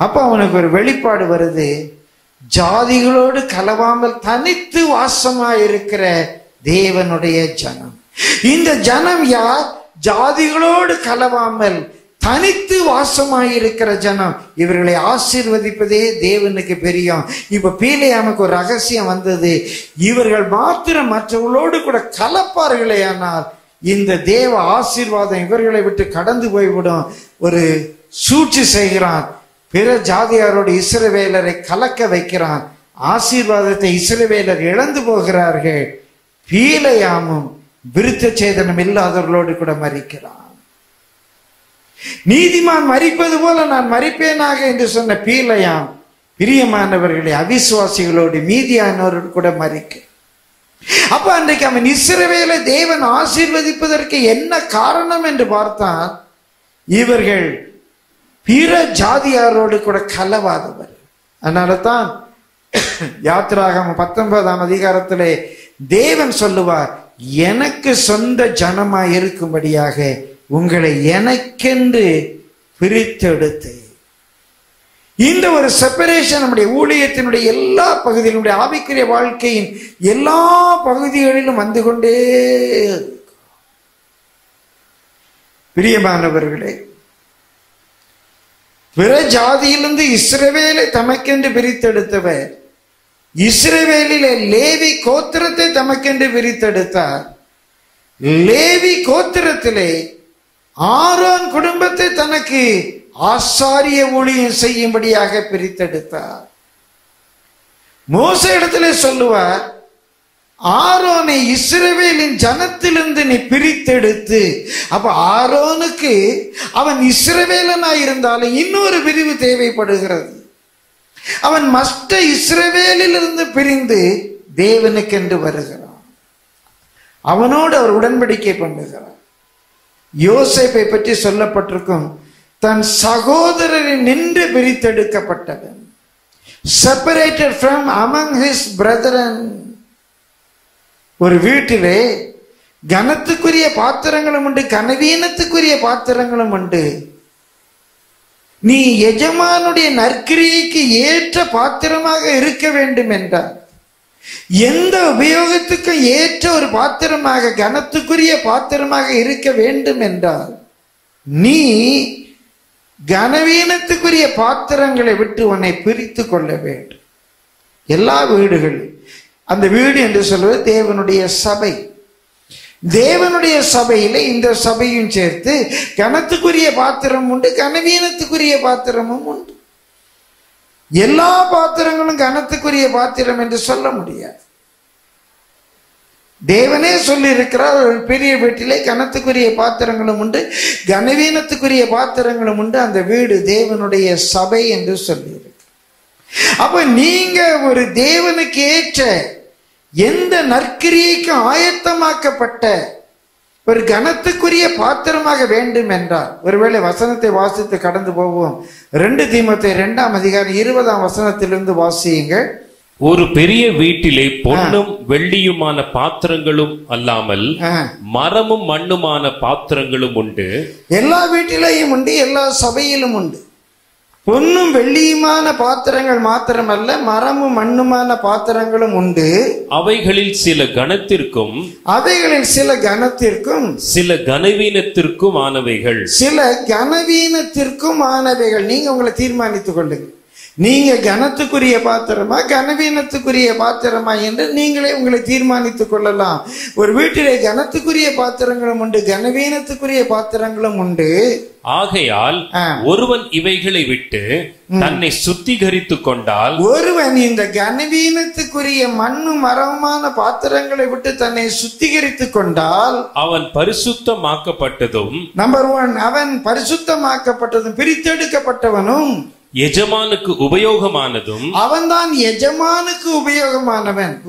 அப்ப அவனுக்கு ஒரு வெளிப்பாடு வருது, ஜாதிகளோடு கலவாமல் தனித்து வாசமாயிருக்கிற தேவனுடைய ஜனம். இந்த ஜனம் யார்? ஜாதிகளோடு கலவாமல் தனித்து வாசமாயிருக்கிற ஜனம். இவர்களை ஆசீர்வதிப்பதே தேவனுக்கு பிரியம். இப்ப பீலையாமுக்கு ஒரு ரகசியம் வந்தது, இவர்கள் மாத்திரம் மற்றவர்களோடு கூட கலப்பார்களே ஆனால் இந்த தேவ ஆசீர்வாதம் இவர்களை விட்டு கடந்து போய்விடும். ஒரு சூழ்ச்சி செய்கிறான், பிற ஜாதியாரோடு இஸ்ரவேலரை கலக்க வைக்கிறான். ஆசீர்வாதத்தை இஸ்ரவேலர் இழந்து போகிறார்கள். பீலையாமும் விருத்த சேதனம் இல்லாதவர்களோடு கூட மரிக்கிறான். நீதிமான் மரிப்பது போல நான் மரிப்பேனாக என்று சொன்ன பீலையாம், பிரியமானவர்களை, அவிசுவாசிகளோடு மீதியானோரோடு கூட மரிக்க. அப்ப அன்றைக்கு அவன் இஸ்ரவேலை தேவன் ஆசீர்வதிப்பதற்கு என்ன காரணம் என்று பார்த்தான், இவர்கள் பிற ஜாதியாரோடு கூட கலவாதவர். அதனால தான் யாத்திராகமம் 19ஆம் அதிகாரத்திலே தேவன் சொல்லுவார், எனக்கு சொந்த ஜனமாய் இருக்கும்படியாக உங்களை எனக்கென்று பிரித்தெடுத்து. இந்த ஒரு செப்பரேஷன் நம்முடைய ஊழியத்தினுடைய எல்லா பகுதியிலும், ஆவிக்குரிய வாழ்க்கையின் எல்லா பகுதிகளிலும் வந்து கொண்டே. பிரியமானவர்களே, பிற ஜாதியிலிருந்து இஸ்ரவேலை தமக்கென்று பிரித்தெடுத்தவர், இஸ்ரவேலிலே லேவி கோத்திரத்தை தமக்கென்று பிரித்தெடுத்தார். லேவி கோத்திரத்திலே ஆரோன் குடும்பத்தை தனக்கு ஆசாரிய ஊழியம் செய்யும்படியாக பிரித்தெடுத்தார். மோசே இடத்திலே சொல்லுவார், ஆரோனை இஸ்ரவேலின் ஜனத்திலிருந்து நீ பிரித்தெடுத்து. அப்ப ஆரோனுக்கு அவன் இஸ்ரவேலனாய் இருந்தாலும் இன்னொரு பிரிவு தேவைப்படுகிறது. அவன் மஸ்ட இஸ்ரவேலிலிருந்து பிரிந்து தேவனுக்கென்று வருகிறான். அவனோடு அவர் உடன்படிக்கை பண்ணுகிறார். யோசேப்பை பற்றி சொல்லப்பட்டிருக்கும், தன் சகோதரரின் நின்று பிரித்தெடுக்கப்பட்டவன், separated from among his brethren. ஒரு வீட்டிலே கனத்துக்குரிய பாத்திரங்களும் உண்டு, கனவீனத்துக்குரிய பாத்திரங்களும் உண்டு. நீ எஜமானுடைய நற்கிரியைக்கு ஏற்ற பாத்திரமாக இருக்க வேண்டும் என்றார். எந்த உபயோகத்துக்கும் ஏற்ற ஒரு பாத்திரமாக, கனத்துக்குரிய பாத்திரமாக இருக்க வேண்டும் என்றால் நீ கனவீனத்துக்குரிய பாத்திரங்களை விட்டு உன்னை பிரித்து கொள்ள வேண்டும். எல்லா வீடுகளிலும், அந்த வீடு என்று சொல்வது தேவனுடைய சபை. தேவனுடைய சபையில இந்த சபையும் சேர்த்து கனத்துக்குரிய பாத்திரம் உண்டு, கனவீனத்துக்குரிய பாத்திரமும் உண்டு. எல்லா பாத்திரங்களும் கனத்துக்குரிய பாத்திரம் என்று சொல்ல முடியாது. தேவனே சொல்லி இருக்கிறார், ஒரு பெரிய வீட்டிலே கனத்துக்குரிய பாத்திரங்களும் உண்டு, கனவீனத்துக்குரிய பாத்திரங்களும் உண்டு. அந்த வீடு தேவனுடைய சபை என்று சொல்லி இருக்கு. அப்ப நீங்க ஒரு தேவனுக்கு ஏற்ற எந்த நற்கிரியைக்கும் ஆயத்தமாக்கப்பட்ட ஒரு கனத்துக்குரிய பாத்திரமாக வேண்டும் என்றால், ஒருவேளை வசனத்தை வாசித்து கடந்து போவோம். 2 தீமோத்தேயு 2ஆம் அதிகாரம் 20ஆம் வசனத்திலிருந்து வாசியுங்கள். ஒரு பெரிய வீட்டிலே பொன்னும் வெள்ளியுமான பாத்திரங்களும் அல்லாமல் மரமும் மண்ணுமான பாத்திரங்களும் உண்டு. எல்லா வீட்டிலேயும் உண்டு, எல்லா சபையிலும் உண்டு. பொன்னும் வெள்ளியுமான பாத்திரங்கள் மாத்திரமல்ல, மரமும் மண்ணுமான பாத்திரங்களும் உண்டு. அவைகளில் சில கனத்திற்கும் சில கனவீனத்திற்கும் ஆனவைகள். நீங்க உங்களை தீர்மானித்துக் கொள்ளுங்க. நீங்க கனத்துக்குரிய பாத்திரமா கனவீனத்துக்குரிய பாத்திரமா என்று நீங்களே உங்களை தீர்மானித்துக் கொள்ளலாம். ஒரு வீட்டிலே கனத்துக்குரிய பாத்திரங்களும் உண்டு, கனவீனத்துக்குரிய பாத்திரங்களும் உண்டு. ஆகையால் ஒருவன் இவைகளை விட்டு தன்னை சுத்திகரித்துக் கொண்டால், ஒருவன் இந்த கனவீனத்துக்குரிய மண்ணு மரமான பாத்திரங்களை விட்டு தன்னை சுத்திகரித்துக் கொண்டால் அவன் பரிசுத்தமாக்கப்பட்டதும், நம்பர் 1, அவன் பரிசுத்தமாக்கப்பட்டதும் பிரித்தெடுக்கப்பட்டவனும் எஜமானுக்கு உபயோகமானதும், அவன்தான் எஜமானுக்கு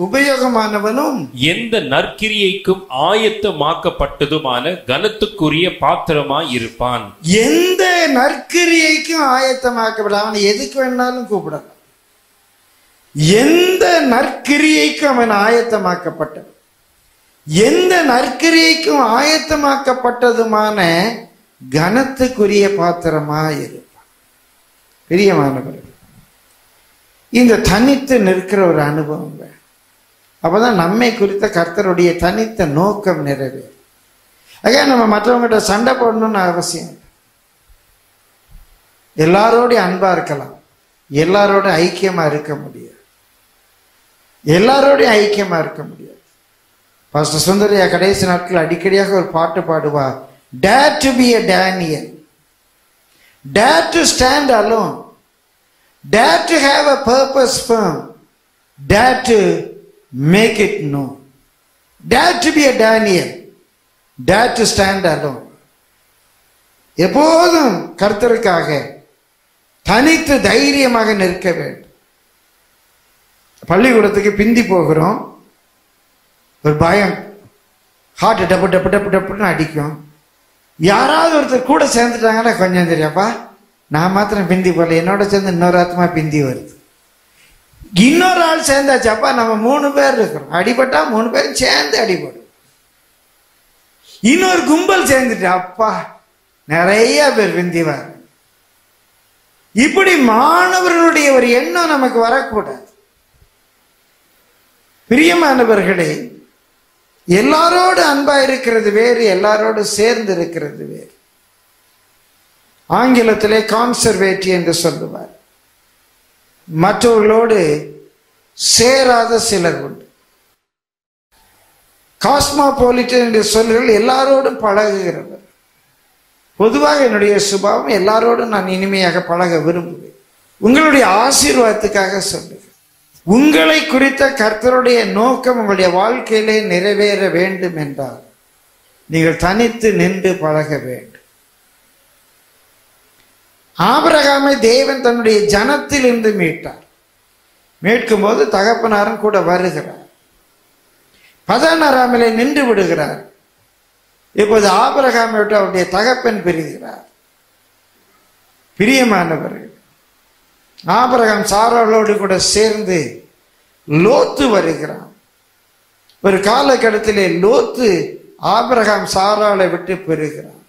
உபயோகமானவனும் எந்த நற்கிரியைக்கும் ஆயத்தமாக்கப்பட்டதுமான கனத்துக்குரிய பாத்திரமாய் இருப்பான். எந்த நற்கிரியைக்கும் ஆயத்தமாக்கப்பட்ட, அவன் எதுக்கு வேணாலும் கூப்பிடலாம். எந்த நற்கிரியைக்கும் அவன் ஆயத்தமாக்கப்பட்டவன், எந்த நற்கிரியைக்கும் ஆயத்தமாக்கப்பட்டதுமான கனத்துக்குரிய பாத்திரமாய் இருப்பான். பிரியமானவர்கள், இந்த தனித்து நிற்கிற ஒரு அனுபவம், அப்பதான் நம்மை குறித்த கர்த்தருடைய தனித்த நோக்கம் நிறைவேறும். நம்ம மற்றவங்கிட்ட சண்டை போடணும்னு அவசியம் இல்லை. எல்லாரோட அன்பா இருக்கலாம், எல்லாரோட ஐக்கியமா இருக்க முடியாது. பாஸ்டர் சுந்தரியா கடைசி நாட்கள் அடிக்கடியாக ஒரு பாட்டு பாடுவா, dare to be a Daniel, dare to stand alone, dare to have a purpose firm, dare to make it known. Dare to be a Daniel, dare to stand alone. எப்போதும் கர்த்தருக்காக தனித்து தைரியமாக நிற்க வேண்டும். பள்ளிக்கூடத்துக்கு பிந்தி போகிறோம், ஒரு பயம், ஹார்ட் டப்பு டப்பு டப்பு டப்புன்னு அடிக்கும். யாராவது ஒருத்தர் கூட சேர்ந்துட்டாங்கன்னா கொஞ்சம் தெரியாப்பா, நான் மாத்திரம் பிந்தி போகல, என்னோட சேர்ந்து இன்னொரு ஆத்மா பிந்தி வருது. இன்னொரு ஆள் சேர்ந்தாச்சப்பா, நம்ம 3 பேர் இருக்கிறோம், அடிபட்டா 3 பேரும் சேர்ந்து அடிபடும். இன்னொரு கும்பல் சேர்ந்துட்டு அப்பா நிறைய பேர் பிந்திவார். இப்படி மாணவர்களுடைய ஒரு எண்ணம் நமக்கு வரக்கூடாது. பிரியமானவர்களே, எல்லாரோடு அன்பா இருக்கிறது வேறு, எல்லாரோடு சேர்ந்து இருக்கிறது வேறு. ஆங்கிலத்திலே கான்சர்வேட்டிவ் என்று சொல்லுவார். மற்றவர்களோடு சேராத சிலர் உண்டு. காஸ்மோபாலிட்டன் என்று சொல்லுங்கள், எல்லாரோடும் பழகுகிறவர். பொதுவாக என்னுடைய சுபாவம், எல்லாரோடும் நான் இனிமையாக பழக விரும்புவேன். உங்களுடைய ஆசீர்வாதத்துக்காக சொல்லுவேன். உங்களை குறித்த கர்த்தருடைய நோக்கம் உங்களுடைய வாழ்க்கையிலே நிறைவேற வேண்டும் என்றால் நீங்கள் தனித்து நின்று பழக வேண்டும். ஆபிரகாமை தேவன் தன்னுடைய ஜனத்தில் இருந்து மீட்டார். மீட்கும் போது தகப்பனாரும் கூட வருகிறார். பதனாராமிலே நின்று விடுகிறார். இப்போது ஆபிரகாமை விட்டு அவருடைய தகப்பன் பிரிகிறார். பிரியமானவர்கள், ஆபிரகாம் சாராளோடு கூட சேர்ந்து லோத்து வருகிறான். ஒரு காலகட்டத்திலே லோத்து ஆபிரகாம் சாராளை விட்டு பெறுகிறான்.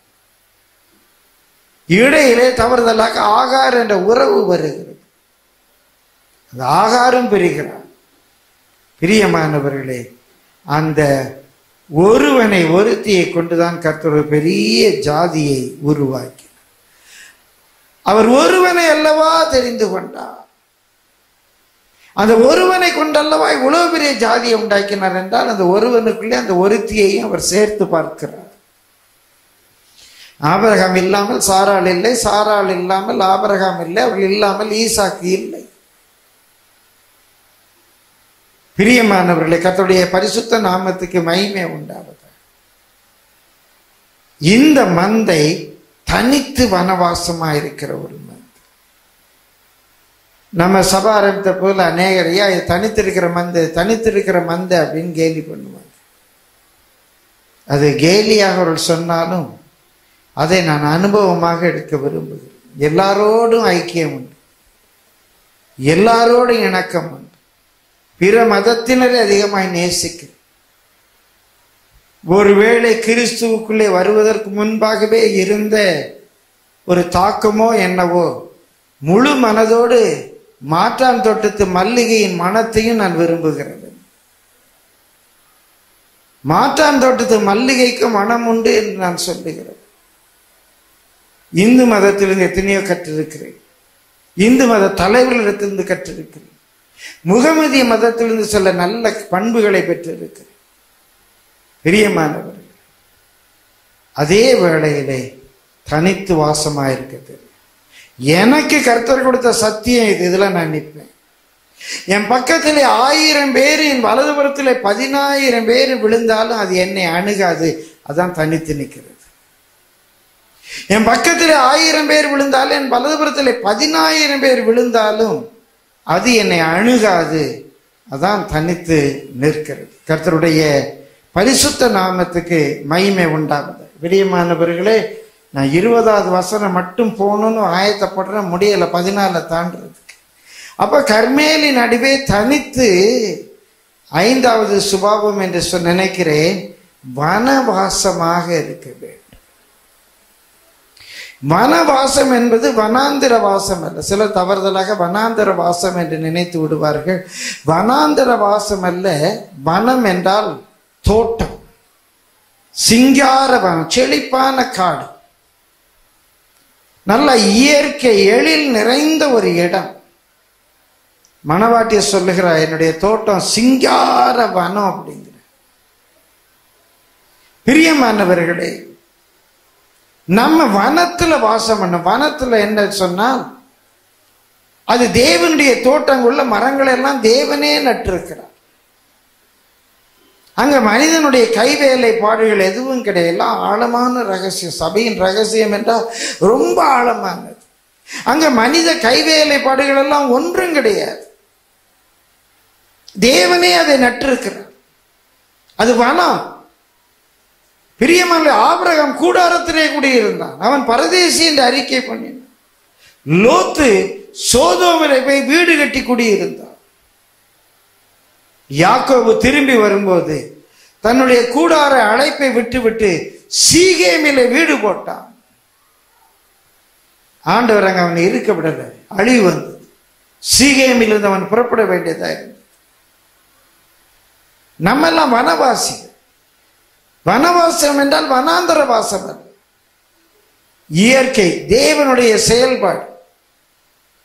இடையிலே தவறுதலாக ஆகார் என்ற உறவு வருகிறது. அந்த ஆகாரும் பெறுகிறான். பிரியமானவர்களே, அந்த ஒருவனை ஒருத்தியை கொண்டுதான் கர்த்தர் ஒரு பெரிய ஜாதியை உருவாக்கி, அவர் ஒருவனை அல்லவா தெரிந்து கொண்டார். அந்த ஒருவனை கொண்டல்லவா இவ்வளவு பெரிய ஜாதியை உண்டாக்கினார் என்றால், அந்த ஒருவனுக்குள்ளே அந்த ஒருத்தியையும் அவர் சேர்த்து பார்க்கிறார். ஆபிரகாம் இல்லாமல் சாராள் இல்லை, சாராள் இல்லாமல் ஆபிரகாம் இல்லை, அவர்கள் இல்லாமல் ஈசாக்கு இல்லை. பிரியமானவர்களே, கர்த்தருடைய பரிசுத்த நாமத்துக்கு மகிமை உண்டாவது. இந்த மந்தை தனித்து வனவாசமா இருக்கிற ஒரு மந்தை. நம்ம சபை ஆரம்பித்த போல அநேகர் இது தனித்திருக்கிற மந்தை அப்படின்னு கேலி பண்ணுவாங்க. அது கேலியாக அவர்கள் சொன்னாலும் அதை நான் அனுபவமாக எடுக்க விரும்புகிறேன். எல்லாரோடும் ஐக்கியம் உண்டு, எல்லாரோடும் இணக்கம் உண்டு, பிற மதத்தினரை அதிகமாய் நேசிக்கிறேன். ஒருவேளை கிறிஸ்துவுக்குள்ளே வருவதற்கு முன்பாகவே இருந்த ஒரு தாக்கமோ என்னவோ, முழு மனதோடு மாற்றான் தோட்டத்து மல்லிகையின் மனத்தையும் நான் விரும்புகிறேன். மாற்றான் தோட்டத்து மல்லிகைக்கு மனம் உண்டு என்று நான் சொல்லுகிறேன். இந்து மதத்திலிருந்து எத்தனையோ கற்றிருக்கிறேன், இந்து மத தலைவர்களிடத்திலிருந்து கற்றிருக்கிறேன், முகமதிய மதத்திலிருந்து சில நல்ல பண்புகளை பெற்றிருக்கிறேன். பிரியமானவர்கள், அதே வேளையிலே தனித்து வாசமாயிருக்கிறது. எனக்கு கர்த்தர் கொடுத்த சத்தியம் இதுல நான் நிற்பேன். என் பக்கத்திலே 1000 பேர், என் வலதுபுறத்திலே 10,000 பேர் விழுந்தாலும் அது என்னை அணுகாது. அதான் தனித்து நிற்கிறது. என் பக்கத்திலே 1000 பேர் விழுந்தாலும், என் வலதுபுறத்திலே 10,000 பேர் விழுந்தாலும் அது என்னை அணுகாது. அதான் தனித்து நிற்கிறது. கர்த்தருடைய பரிசுத்த நாமத்துக்கு மகிமை உண்டாகுது. பிரியமானவர்களே, நான் 20வது வசனம் மட்டும் போகணும்னு ஆயத்தப்படுறேன், முடியலை 14 தாண்டதுக்கு. அப்ப கர்மேலின் நடுவே தனித்து 5வது சுபாவம் என்று நினைக்கிறேன், வனவாசமாக இருக்க வேண்டும். வனவாசம் என்பது வனாந்திர வாசம் அல்ல. சிலர் தவறுதலாக வனாந்திர வாசம் என்று நினைத்து விடுவார்கள். வனாந்திர வாசம் அல்ல. வனம் என்றால் தோட்டம், சிங்கார வனம், செழிப்பான காடு, நல்ல இயற்கை எழில் நிறைந்த ஒரு இடம். மணவாட்டிய சொல்லுகிறார், என்னுடைய தோட்டம் சிங்கார வனம் அப்படிங்கிற. பிரியமானவர்களே, நம்ம வனத்துல வாசம் பண்ண. வனத்துல என்ன சொன்னால், அது தேவனுடைய தோட்டங்குள்ள மரங்கள் எல்லாம் தேவனே நட்டிருக்கிறார். அங்க மனிதனுடைய கைவேலை பாடுகள் எதுவும் கிடையாது. ஆழமான ரகசியம். சபையின் ரகசியம் என்றால் ரொம்ப ஆழமானது. அங்க மனித கைவேலை பாடுகள் எல்லாம் ஒன்றும் கிடையாது. தேவனே அதை நட்டிருக்கிறார். அது வனம். பிரியமான ஆபிரகாம் கூடாரத்திலே குடியிருந்தான். அவன் பரதேசி என்று அறிக்கை பண்ணினான். லோத்து சோதோமிலே போய் வீடு கட்டி குடியிருந்தான். யாக்கோபு திரும்பி வரும்போது தன்னுடைய கூடார அழைப்பை விட்டுவிட்டு சீகேமிலே வீடு போட்டான். ஆண்டவர் அங்க அவனை இருக்க விடல, அழிவு வந்தது. சீகேமில் இருந்து அவன் புறப்பட வேண்டியதா இருந்தது. நம்ம எல்லாம் வனவாசி. வனவாசம் என்றால் வனாந்தர வாசம் அல்ல. இயற்கை, தேவனுடைய செயல்பாடு.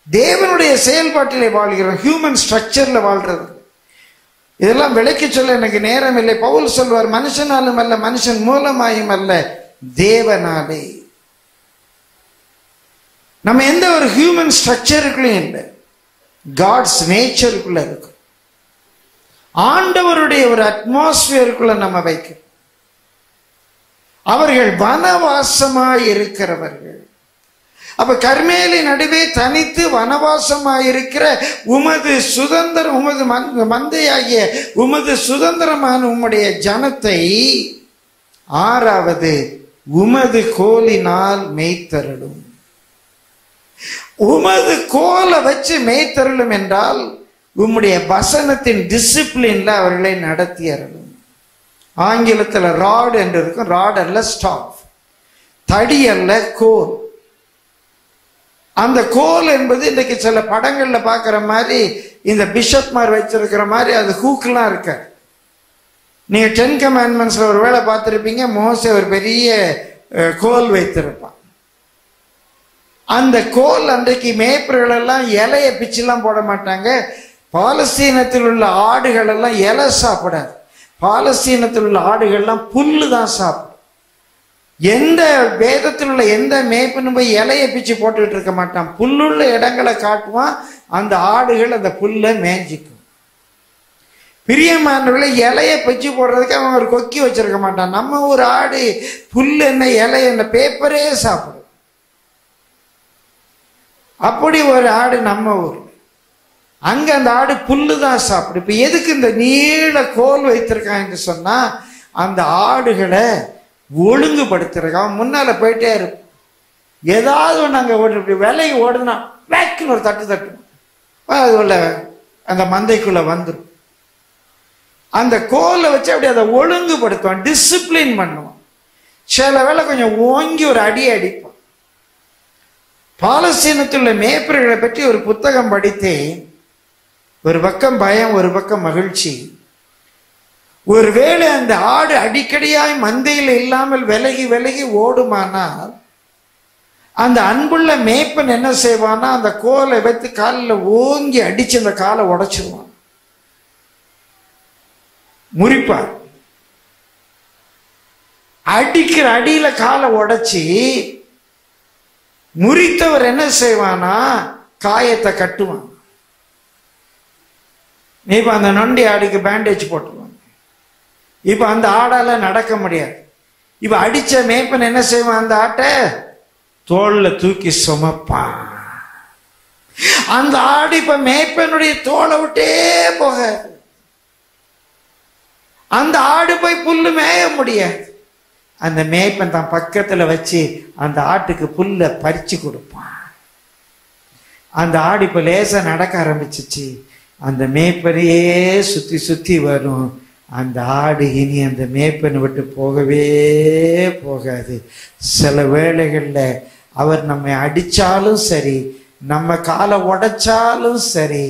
தேவனுடைய செயல்பாட்டிலே வாழ்கிறோம், ஹியூமன் ஸ்ட்ரக்சர்ல வாழ்றது. இதெல்லாம் விளக்கி சொல்ல எனக்கு நேரம் இல்லை. பவுல் சொல்வார், மனுஷனாலும் அல்ல, மனுஷன் மூலமாயும் அல்ல, தேவனாலே. நம்ம எந்த ஒரு ஹியூமன் ஸ்ட்ரக்சருக்குள்ளயும் இல்லை, காட்ஸ் நேச்சருக்குள்ள இருக்கும். ஆண்டவருடைய ஒரு அட்மாஸ்பியருக்குள்ள நம்ம வைக்கிறோம். அவர்கள் வனவாசமாய் இருக்கிறவர்கள். அப்ப கர்மேலி நடுவே தனித்து வனவாசமாயிருக்கிற உமது சுதந்திரம், உமது மந்தையாகிய உமது சுதந்திரமான உம்முடைய ஜனத்தை 6வது உமது கோலினால் மேய்த்தருளும். உமது கோலை வச்சு மேய்த்தருளும் என்றால் உம்முடைய வசனத்தின் டிசிப்ளின்ல அவர்களை நடத்தி அருளும். ஆங்கிலத்தில் ராட் என்று இருக்கும். ராட் அல்ல ஸ்டாஃப், தடி அல்ல கோல். அந்த கோல் என்பது இன்றைக்கு சில படங்கள்ல பார்க்குற மாதிரி இந்த பிஷப்மார் வச்சிருக்கிற மாதிரி அது ஹூக்கெல்லாம் இருக்க. நீங்க 10 கமாண்ட்மெண்ட்ஸ்ல ஒரு வேளை பார்த்துருப்பீங்க, மோசே ஒரு பெரிய கோல் வைத்திருப்பான். அந்த கோல் அன்றைக்கு மேய்ப்பர்கள் எல்லாம் இலைய பிச்செல்லாம் போட மாட்டாங்க. பாலஸ்தீனத்தில் உள்ள ஆடுகள் எல்லாம் இலை சாப்பிடாது. பாலஸ்தீனத்தில் உள்ள ஆடுகள்லாம் புல்லு தான் சாப்பிடும். எந்த வேதத்தில் உள்ள எந்த மேய்ப்பனும் போய் இலையை பிச்சு போட்டுக்கிட்டு இருக்க மாட்டான். புல்லுள்ள இடங்களை காட்டுவான், அந்த ஆடுகள் அந்த புல்லை மேய்ஞ்சிக்கும். பிரியமானவர்களை, இலையை பிச்சு போடுறதுக்கு அவன் ஒரு கொக்கி வச்சிருக்க மாட்டான். நம்ம ஒரு ஆடு புல் என்ன இலை என்ன பேப்பரே சாப்பிடும். அப்படி ஒரு ஆடு நம்ம ஊர். அங்க அந்த ஆடு புல்லு தான் சாப்பிடும். இப்ப எதுக்கு இந்த நீள கோல் வைத்திருக்கான் என்று சொன்னா அந்த ஆடுகளை ஒழுங்குபடுத்துறதுக்கு. முன்னால போயிட்டே இருக்கும், ஏதாவது ஒன்று அங்கே இப்படி விலைக்கு ஓடுனா வேக்குன்னு ஒரு தட்டு தட்டும், அது உள்ள அந்த மந்தைக்குள்ள வந்துடும். அந்த கோலை வச்சு அப்படி அதை ஒழுங்குபடுத்துவான், டிசிப்ளின் பண்ணுவான். சில வேளை கொஞ்சம் ஓங்கி ஒரு அடி அடிப்பான். பாலஸ்தீனத்தில் உள்ள மேய்ப்பர்களை பற்றி ஒரு புத்தகம் படித்தேன். ஒரு பக்கம் பயம், ஒரு பக்கம் மகிழ்ச்சி. ஒருவேளை அந்த ஆடு அடிக்கடியாய் மந்தையில் இல்லாமல் விலகி விலகி ஓடுமானால் அந்த அன்புள்ள மேய்ப்பன் என்ன செய்வானா, அந்த கோலை வைத்து காலில் ஓங்கி அடிச்சு அந்த காலை உடைச்சிருவான், முறிப்பார். அடிக்கிற அடியில காலை உடைச்சி முறித்தவர் என்ன செய்வானா, காயத்தை கட்டுவான். இப்ப அந்த நொண்டி ஆடுக்கு பேண்டேஜ் போட்டுருவாங்க. இப்ப அந்த ஆடால நடக்க முடியாது. இப்ப அடிச்ச மேய்ப்பன் என்ன செய்வான், அந்த ஆட்டை தோல்ல தூக்கி சுமப்பான். அந்த ஆடு இப்ப மேய்ப்பனுடைய தோலை விட்டே போகாது. அந்த ஆடு போய் புல்லு மேய முடியாது. அந்த மேய்ப்பன் தான் பக்கத்துல வச்சு அந்த ஆட்டுக்கு புல்ல பறிச்சு கொடுப்பான். அந்த ஆடு இப்ப லேசா நடக்க ஆரம்பிச்சிச்சு. அந்த மேய்ப்பனையே சுத்தி சுத்தி வரும். அந்த ஆடு இனி அந்த மேய்ப்பனை விட்டு போகவே போகாது. சில வேளைகள்ல அவர் நம்மை அடிச்சாலும் சரி, நம்ம காலை உடைச்சாலும் சரி,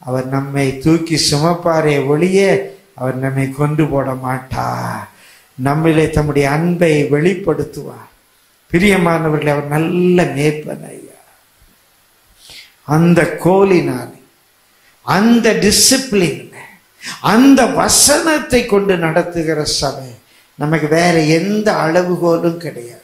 அவர் நம்மை தூக்கி சுமப்பாரே ஒழிய அவர் நம்மை கொண்டு போட மாட்டார். நம்மிலே தம்முடைய அன்பை வெளிப்படுத்துவார். பிரியமானவர்களே, அவர் நல்ல மேய்ப்பன் ஐயா. அந்த கோலினால், அந்த டிசிப்ளின், அந்த வசனத்தை கொண்டு நடத்துகிற சபை நமக்கு வேற எந்த அளவுகோலும் கிடையாது.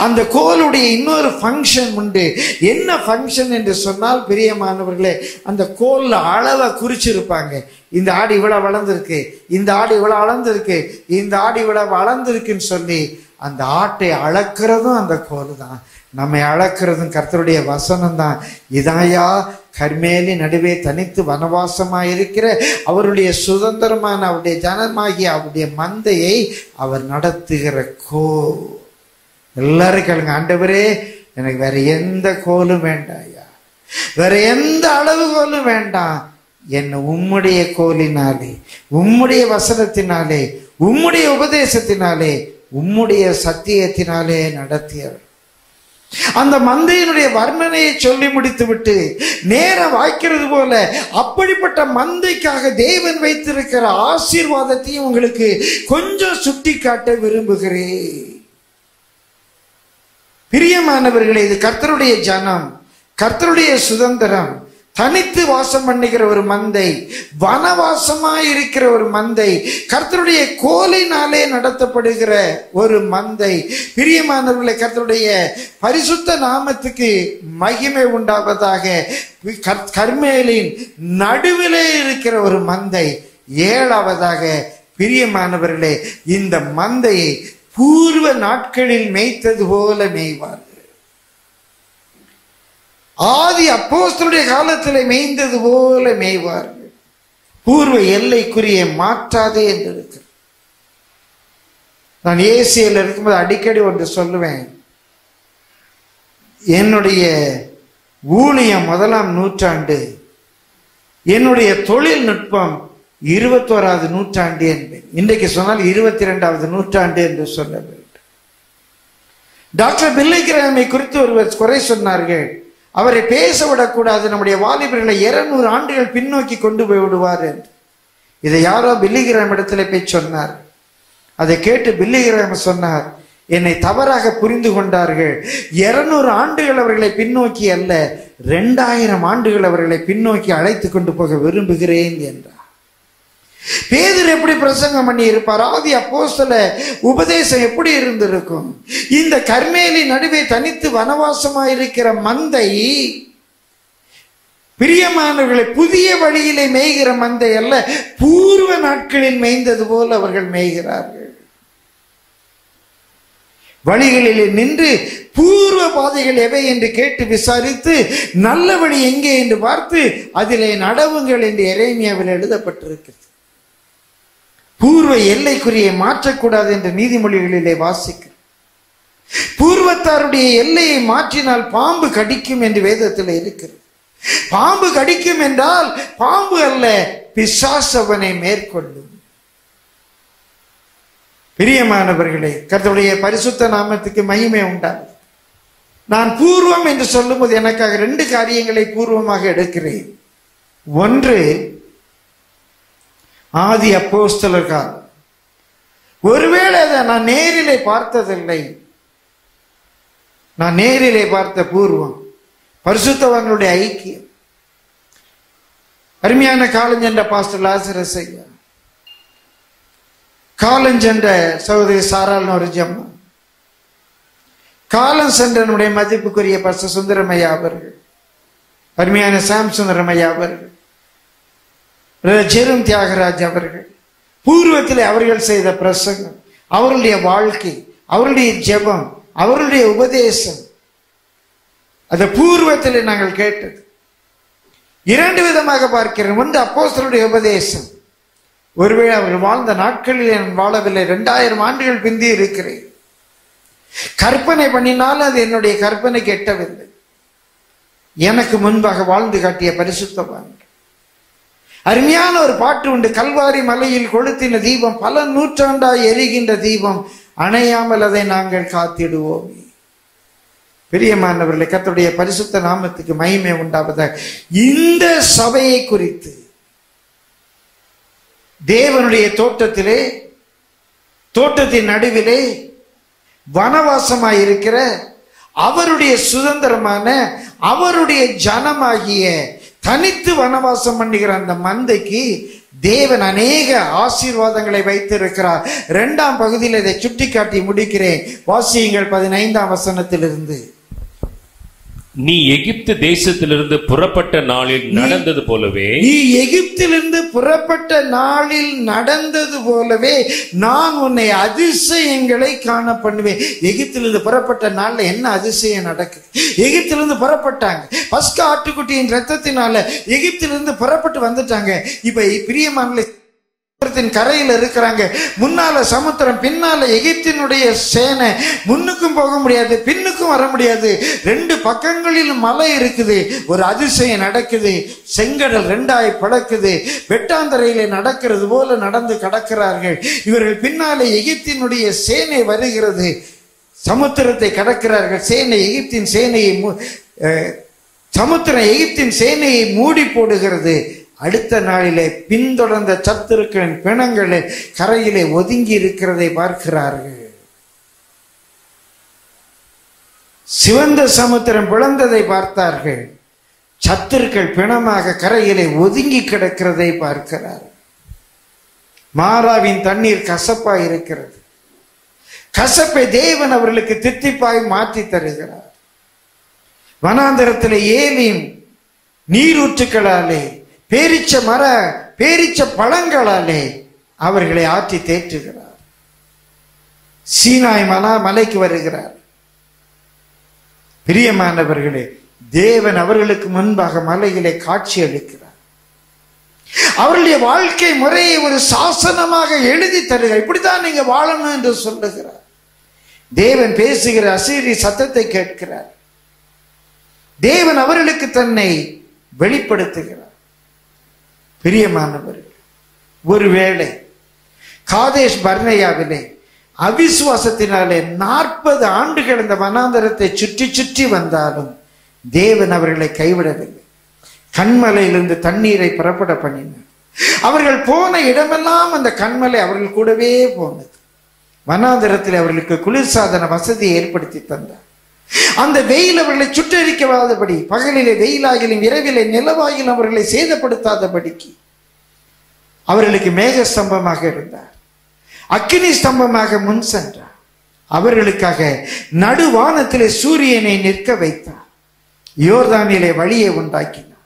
அந்த கோலுடைய இன்னொரு ஃபங்க்ஷன் உண்டு. என்ன ஃபங்க்ஷன் என்று சொன்னால், பிரியமானவர்களே, அந்த கோல்ல அளவை குறிச்சிருப்பாங்க. இந்த ஆடு இவ்வளவு வளர்ந்துருக்கு, இந்த ஆடு இவ்வளவு வளர்ந்துருக்கு, இந்த ஆடு இவ்வளவு வளர்ந்துருக்குன்னு சொல்லி அந்த ஆட்டை அளக்கிறதும் அந்த கோல் தான். நம்மை அளக்கிறதும் கர்த்தருடைய வசனம் தான். இதாயா கர்மேலி நடுவே தனித்து வனவாசமாயிருக்கிற அவருடைய சுதந்திரமான அவருடைய ஜனமாகிய அவருடைய மந்தையை அவர் நடத்துகிற கோல். எல்லாரும் கேளுங்க, ஆண்டவரே எனக்கு வேற எந்த கோலும் வேண்டாயா, வேற எந்த அளவுகோலும் வேண்டாம். என்னை உம்முடைய கோலினாலே, உம்முடைய வசனத்தினாலே, உம்முடைய உபதேசத்தினாலே, உம்முடைய சத்தியத்தினாலே நடத்தியவர். அந்த மந்தையினுடைய வர்ணனையை சொல்லி முடித்து விட்டு நேரம் வாய்க்கிறது போல அப்படிப்பட்ட மந்தைக்காக தேவன் வைத்திருக்கிற ஆசீர்வாதத்தையும் உங்களுக்கு கொஞ்சம் சுட்டி காட்ட விரும்புகிறேன். பிரியமானவர்களே, இது கர்த்தருடைய ஜனம், கர்த்தருடைய சுதந்திரம். தனித்து வாசம் பண்ணுகிற ஒரு மந்தை, வனவாசமாய் இருக்கிற ஒரு மந்தை, கர்த்தருடைய கோலினாலே நடத்தப்படுகிற ஒரு மந்தை. பிரியமானவர்களே, கர்த்தருடைய பரிசுத்த நாமத்துக்கு மகிமை உண்டாவதாக. கர்மேலின் நடுவிலே இருக்கிற ஒரு மந்தை. ஏழாவதாக, பிரியமானவர்களே, இந்த மந்தையை பூர்வ நாட்களில் மேய்த்தது போல மேய்வார்கள். ஆதி அப்போஸ்தலருடைய காலத்தில் மேய்ந்தது போல மேய்வார்கள். பூர்வ எல்லைக்குரிய மாற்றாதே என்று இருக்கு. நான் ஏசியில் இருக்கும்போது அடிக்கடி ஒன்று சொல்லுவேன். என்னுடைய ஊழியம் 1ஆம் நூற்றாண்டு, என்னுடைய தொழில்நுட்பம் 21வது நூற்றாண்டு என்பேன். இன்றைக்கு சொன்னால் 22வது நூற்றாண்டு என்று சொல்ல வேண்டும். டாக்டர் பில்லி கிரஹாமை குறித்து ஒருவர் குறை சொன்னார்கள். அவரை பேச விடக்கூடாது, நம்முடைய வாலிபர்களை 200 ஆண்டுகள் பின்னோக்கி கொண்டு போய் விடுவார் என்று. இதை யாரோ பில்லி கிரஹாம் இடத்துல போய் சொன்னார். அதை கேட்டு பில்லி கிரஹாம் சொன்னார், என்னை தவறாக புரிந்து கொண்டார்கள். 200 ஆண்டுகள் அவர்களை பின்னோக்கி அல்ல, 2000 ஆண்டுகள் அவர்களை பின்னோக்கி அழைத்து கொண்டு போக விரும்புகிறேன் என்றார். பேதுரு எப்படி பிரசங்கம் பண்ணி இருப்பார்? ஆதி அப்போஸ்தல உபதேசம் எப்படி இருந்திருக்கும்? இந்த கர்மேலி நடுவே தனித்து வனவாசமாயிருக்கிற மந்தை, பிரியமானவர்களை, புதிய வழியிலே மேய்கிற மந்தை அல்ல, பூர்வ நாட்களில் மேய்ந்தது போல் அவர்கள் மேய்கிறார்கள். வழிகளிலே நின்று பூர்வ பாதைகள் எவை என்று கேட்டு விசாரித்து நல்ல வழி எங்கே என்று பார்த்து அதிலே நடவுங்கள் என்று எரேமியாவில் எழுதப்பட்டிருக்கிறது. பூர்வ எல்லைக்குறியை மாற்றக்கூடாது என்று நீதிமொழிகளிலே வாசிக்க, பூர்வத்தாருடைய எல்லையை மாற்றினால் பாம்பு கடிக்கும் என்று வேதத்தில் இருக்கிறது. பாம்பு கடிக்கும் என்றால் பாம்பு அல்ல, பிசாசவனை மேற்கொள்ளும். பிரியமானவர்களே, கர்த்தருடைய பரிசுத்த நாமத்துக்கு மகிமை உண்டாகும். நான் பூர்வம் என்று சொல்லும்போது எனக்காக 2 காரியங்களை பூர்வமாக எடுக்கிறேன். ஒன்று, ஆதி அப்போஸ்தலர் காலம். ஒருவேளை அதை நான் நேரிலே பார்த்ததில்லை. நான் நேரிலே பார்த்த பூர்வம் பரிசுத்தவான்களுடைய ஐக்கியம். அருமையான காலஞ்சென்ற பாஸ்டர் லாசரஸ் ஐயா, காலஞ்சென்ற சகோதரி சாரால் ஒரு ஜம்மா, காலம் சென்றனுடைய மதிப்புக்குரிய பாஸ்டர் சுந்தரமையா அவர்கள், அருமையான சாம் சுந்தரமையா அவர்கள், ஜெரும் தியாகராஜ் அவர்கள், பூர்வத்தில் அவர்கள் செய்த பிரசங்கம், அவர்களுடைய வாழ்க்கை, அவருடைய ஜெபம், அவருடைய உபதேசம், அந்த பூர்வத்தில் நாங்கள் கேட்டது 2 விதமாக பார்க்கிறேன். ஒன்று அப்போஸ்தலருடைய உபதேசம். ஒருவேளை அவர்கள் வாழ்ந்த நாட்களில் நான் வாழவில்லை, 2000 ஆண்டுகள் பிந்தி இருக்கிறேன். கற்பனை பண்ணினாலும் அது என்னுடைய கற்பனைக்கு எட்டவில்லை. எனக்கு முன்பாக வாழ்ந்து காட்டிய பரிசுத்தவான். அருமையான ஒரு பாட்டு உண்டு, கல்வாரி மலையில் கொளுத்தின தீபம், பல நூற்றாண்டாய் எரிகின்ற தீபம், அணையாமல் அதை நாங்கள் காத்திடுவோம். பிரியமானவர்களே, கர்த்தருடைய பரிசுத்த நாமத்துக்கு மகிமை உண்டாவதாக. இந்த சபையை குறித்து தேவனுடைய தோட்டத்திலே, தோட்டத்தின் நடுவிலே வனவாசமாயிருக்கிற அவருடைய சுதந்திரமான அவருடைய ஜனமாகிய தனித்து வனவாசம் பண்ணுகிற அந்த மந்தைக்கு தேவன் அநேக ஆசீர்வாதங்களை வைத்திருக்கிறார். 2ஆம் பகுதியில் இதை சுட்டிக்காட்டி முடிக்கிறேன். வாசியுங்கள் 15ஆம் வசனத்திலிருந்து. நீ எகிப்து தேசத்திலிருந்து புறப்பட்ட நாளில் நடந்தது போலவே, நீ எகிப்திலிருந்து புறப்பட்ட நாளில் நடந்தது போலவே நான் உன்னை அதிசயங்களை காண பண்ணுவேன். எகிப்திலிருந்து புறப்பட்ட நாள்ல என்ன அதிசயம் நடக்குது? எகிப்திலிருந்து புறப்பட்டாங்க, பஸ்கா ஆட்டுக்குட்டியின் ரத்தத்தினால எகிப்திலிருந்து புறப்பட்டு வந்துட்டாங்க. இப்ப பிரியமான கரையில் இருக்கிறாங்க. முன்னால சமுத்திரம், பின்னால எகிப்தினுடைய சேனை. முன்னுக்கும் போக முடியாது, பின்னுக்கும் வர முடியாது. 2 பக்கங்களிலும் மலை இருக்குது. ஒரு அதிசயம் நடக்குது. செங்கடல் 2ஆய் பிளக்குது. வெட்டாந்தரையிலே நடக்கிறது போல நடந்து கடக்கிறார்கள். இவர்கள் பின்னாலே எகிப்தினுடைய சேனை வருகிறது. சமுத்திரத்தை கடக்கிறார்கள். சேனை எகிப்தின் சேனையை சமுத்திரம் எகிப்தின் சேனையை மூடி போடுகிறது. அடுத்த நாளிலே பின்தொடர்ந்த சத்துருக்களின் பிணங்களை கரையிலே ஒதுங்கி இருக்கிறதை பார்க்கிறார்கள். சிவந்த சமுத்திரம் பிளந்ததை பார்த்தார்கள். சத்துருக்கள் பிணமாக கரையிலே ஒதுங்கி கிடக்கிறதை பார்க்கிறார்கள். மாராவின் தண்ணீர் கசப்பாய் இருக்கிறது. கசப்பை தேவன் அவர்களுக்கு தித்திப்பாய் மாற்றி தருகிறார். வனாந்தரத்திலே ஏலியும் நீரூற்றுக்களாலே, பேரிச்ச பழங்களாலே அவர்களை ஆற்றி தேற்றுகிறார். சீனாய் மலைக்கு வருகிறார். பிரியமானவர்களே, தேவன் அவர்களுக்கு முன்பாக மலையிலே காட்சி அளிக்கிறார். அவருடைய வாழ்க்கை முறையை ஒரு சாசனமாக எழுதி தருகிறார். இப்படித்தான் நீங்க வாழணும் என்று சொல்லுகிறார். தேவன் பேசுகிற அசீரி சத்தத்தை கேட்கிறார். தேவன் அவர்களுக்கு தன்னை வெளிப்படுத்துகிறார். பிரியமானவர்கள், ஒருவேளை காதேஷ் பர்னேயாவிலே அவிசுவாசத்தினாலே 40 ஆண்டுகள் இந்த வனாந்தரத்தை சுற்றி சுற்றி வந்தாலும் தேவன் அவர்களை கைவிடவில்லை. கண்மலையிலிருந்து தண்ணீரை புறப்பட பண்ணினார். அவர்கள் போன இடமெல்லாம் அந்த கண்மலை அவர்கள் கூடவே போனது. வனாந்தரத்தில் அவர்களுக்கு குளிர்சாதன வசதியை ஏற்படுத்தி தந்தார். அந்த வெயில் அவர்களை சுட்டரிக்காதபடி, பகலிலே வெயிலாகிலும் இரவிலே நிலவாகிலும் அவர்களை சேதப்படுத்தாதபடிக்கு அவர்களுக்கு மேக ஸ்தம்பமாக இருந்தார். அக்கினி ஸ்தம்பமாக முன் சென்றார். அவர்களுக்காக நடுவானத்திலே சூரியனை நிற்க வைத்தார். யோர்தானிலே வழியை உண்டாக்கினார்.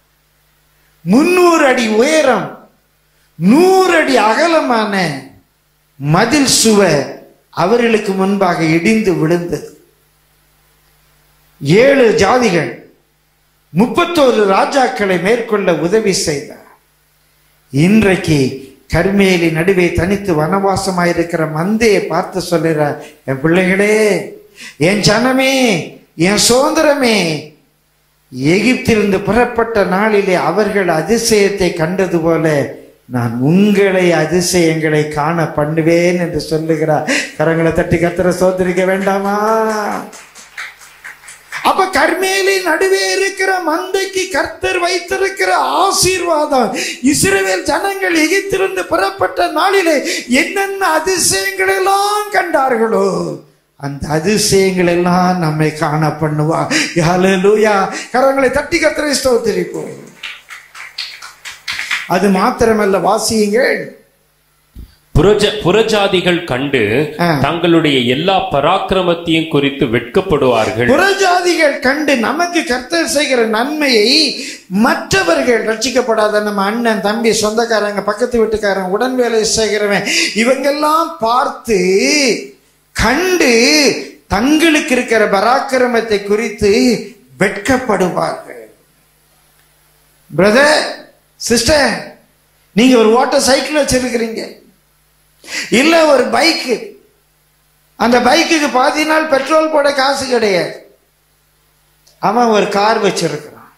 300 அடி உயரம், 100 அடி அகலமான மதில் சுவர் அவர்களுக்கு முன்பாக இடிந்து விழுந்தது. 7 ஜாதிகள் 31 ராஜாக்களை மேற்கொள்ள உதவி செய்தார். இன்றைக்கு கர்மேலி நடுவே தனித்து வனவாசமாயிருக்கிற மந்தையை பார்த்து சொல்லுறார், என் பிள்ளைகளே, என் ஜனமே, என் சுதந்திரமே, எகிப்திலிருந்து புறப்பட்ட நாளிலே அவர்கள் அதிசயத்தை கண்டது போல நான் உங்களை அதிசயங்களை காண பண்ணுவேன் என்று சொல்லுகிறார். கரங்களை தட்டி கர்த்தரை ஸ்தோத்திரிக்க வேண்டாமா? அப்ப கர்மேலி நடுவே இருக்கிற மந்தைக்கு கர்த்தர் வைத்திருக்கிற ஆசீர்வாதம், இஸ்ரவேல் ஜனங்கள் எகிப்திலிருந்து புறப்பட்ட நாளிலே என்னென்ன அதிசயங்கள் எல்லாம் கண்டார்களோ அந்த அதிசயங்கள் எல்லாம் நம்மை காண பண்ணுவா. ஹல்லேலூயா! கரங்களை தட்டி கர்த்தரை ஸ்தோத்திரிப்போம். அது மாத்திரமல்ல, வாசியுங்கள். புறஜாதிகள் கண்டு தங்களுடைய எல்லா பராக்கிரமத்தையும் குறித்து வெட்கப்படுவார்கள். புறஜாதிகள் கண்டு நமக்கு கர்த்தர் செய்கிற நன்மையை மற்றவர்கள், ரட்சிக்கப்படாத நம்ம அண்ணன், தம்பி, சொந்தக்காரங்க, பக்கத்து வீட்டுக்காரங்க, உடன் வேலை செய்கிறவன், இவங்கெல்லாம் பார்த்து கண்டு தங்களுக்கு இருக்கிற பராக்கிரமத்தை குறித்து வெட்கப்படுவார்கள். பிரதர், சிஸ்டர், நீங்க ஒரு ஓட்டர் சைக்கிள் வச்சிருக்கிறீங்க, இல்ல ஒரு பைக்கு, அந்த பைக்குக்கு பாதி நாள் பெட்ரோல் போட காசு கிடையாது. அவன் ஒரு கார் வச்சிருக்கிறான்,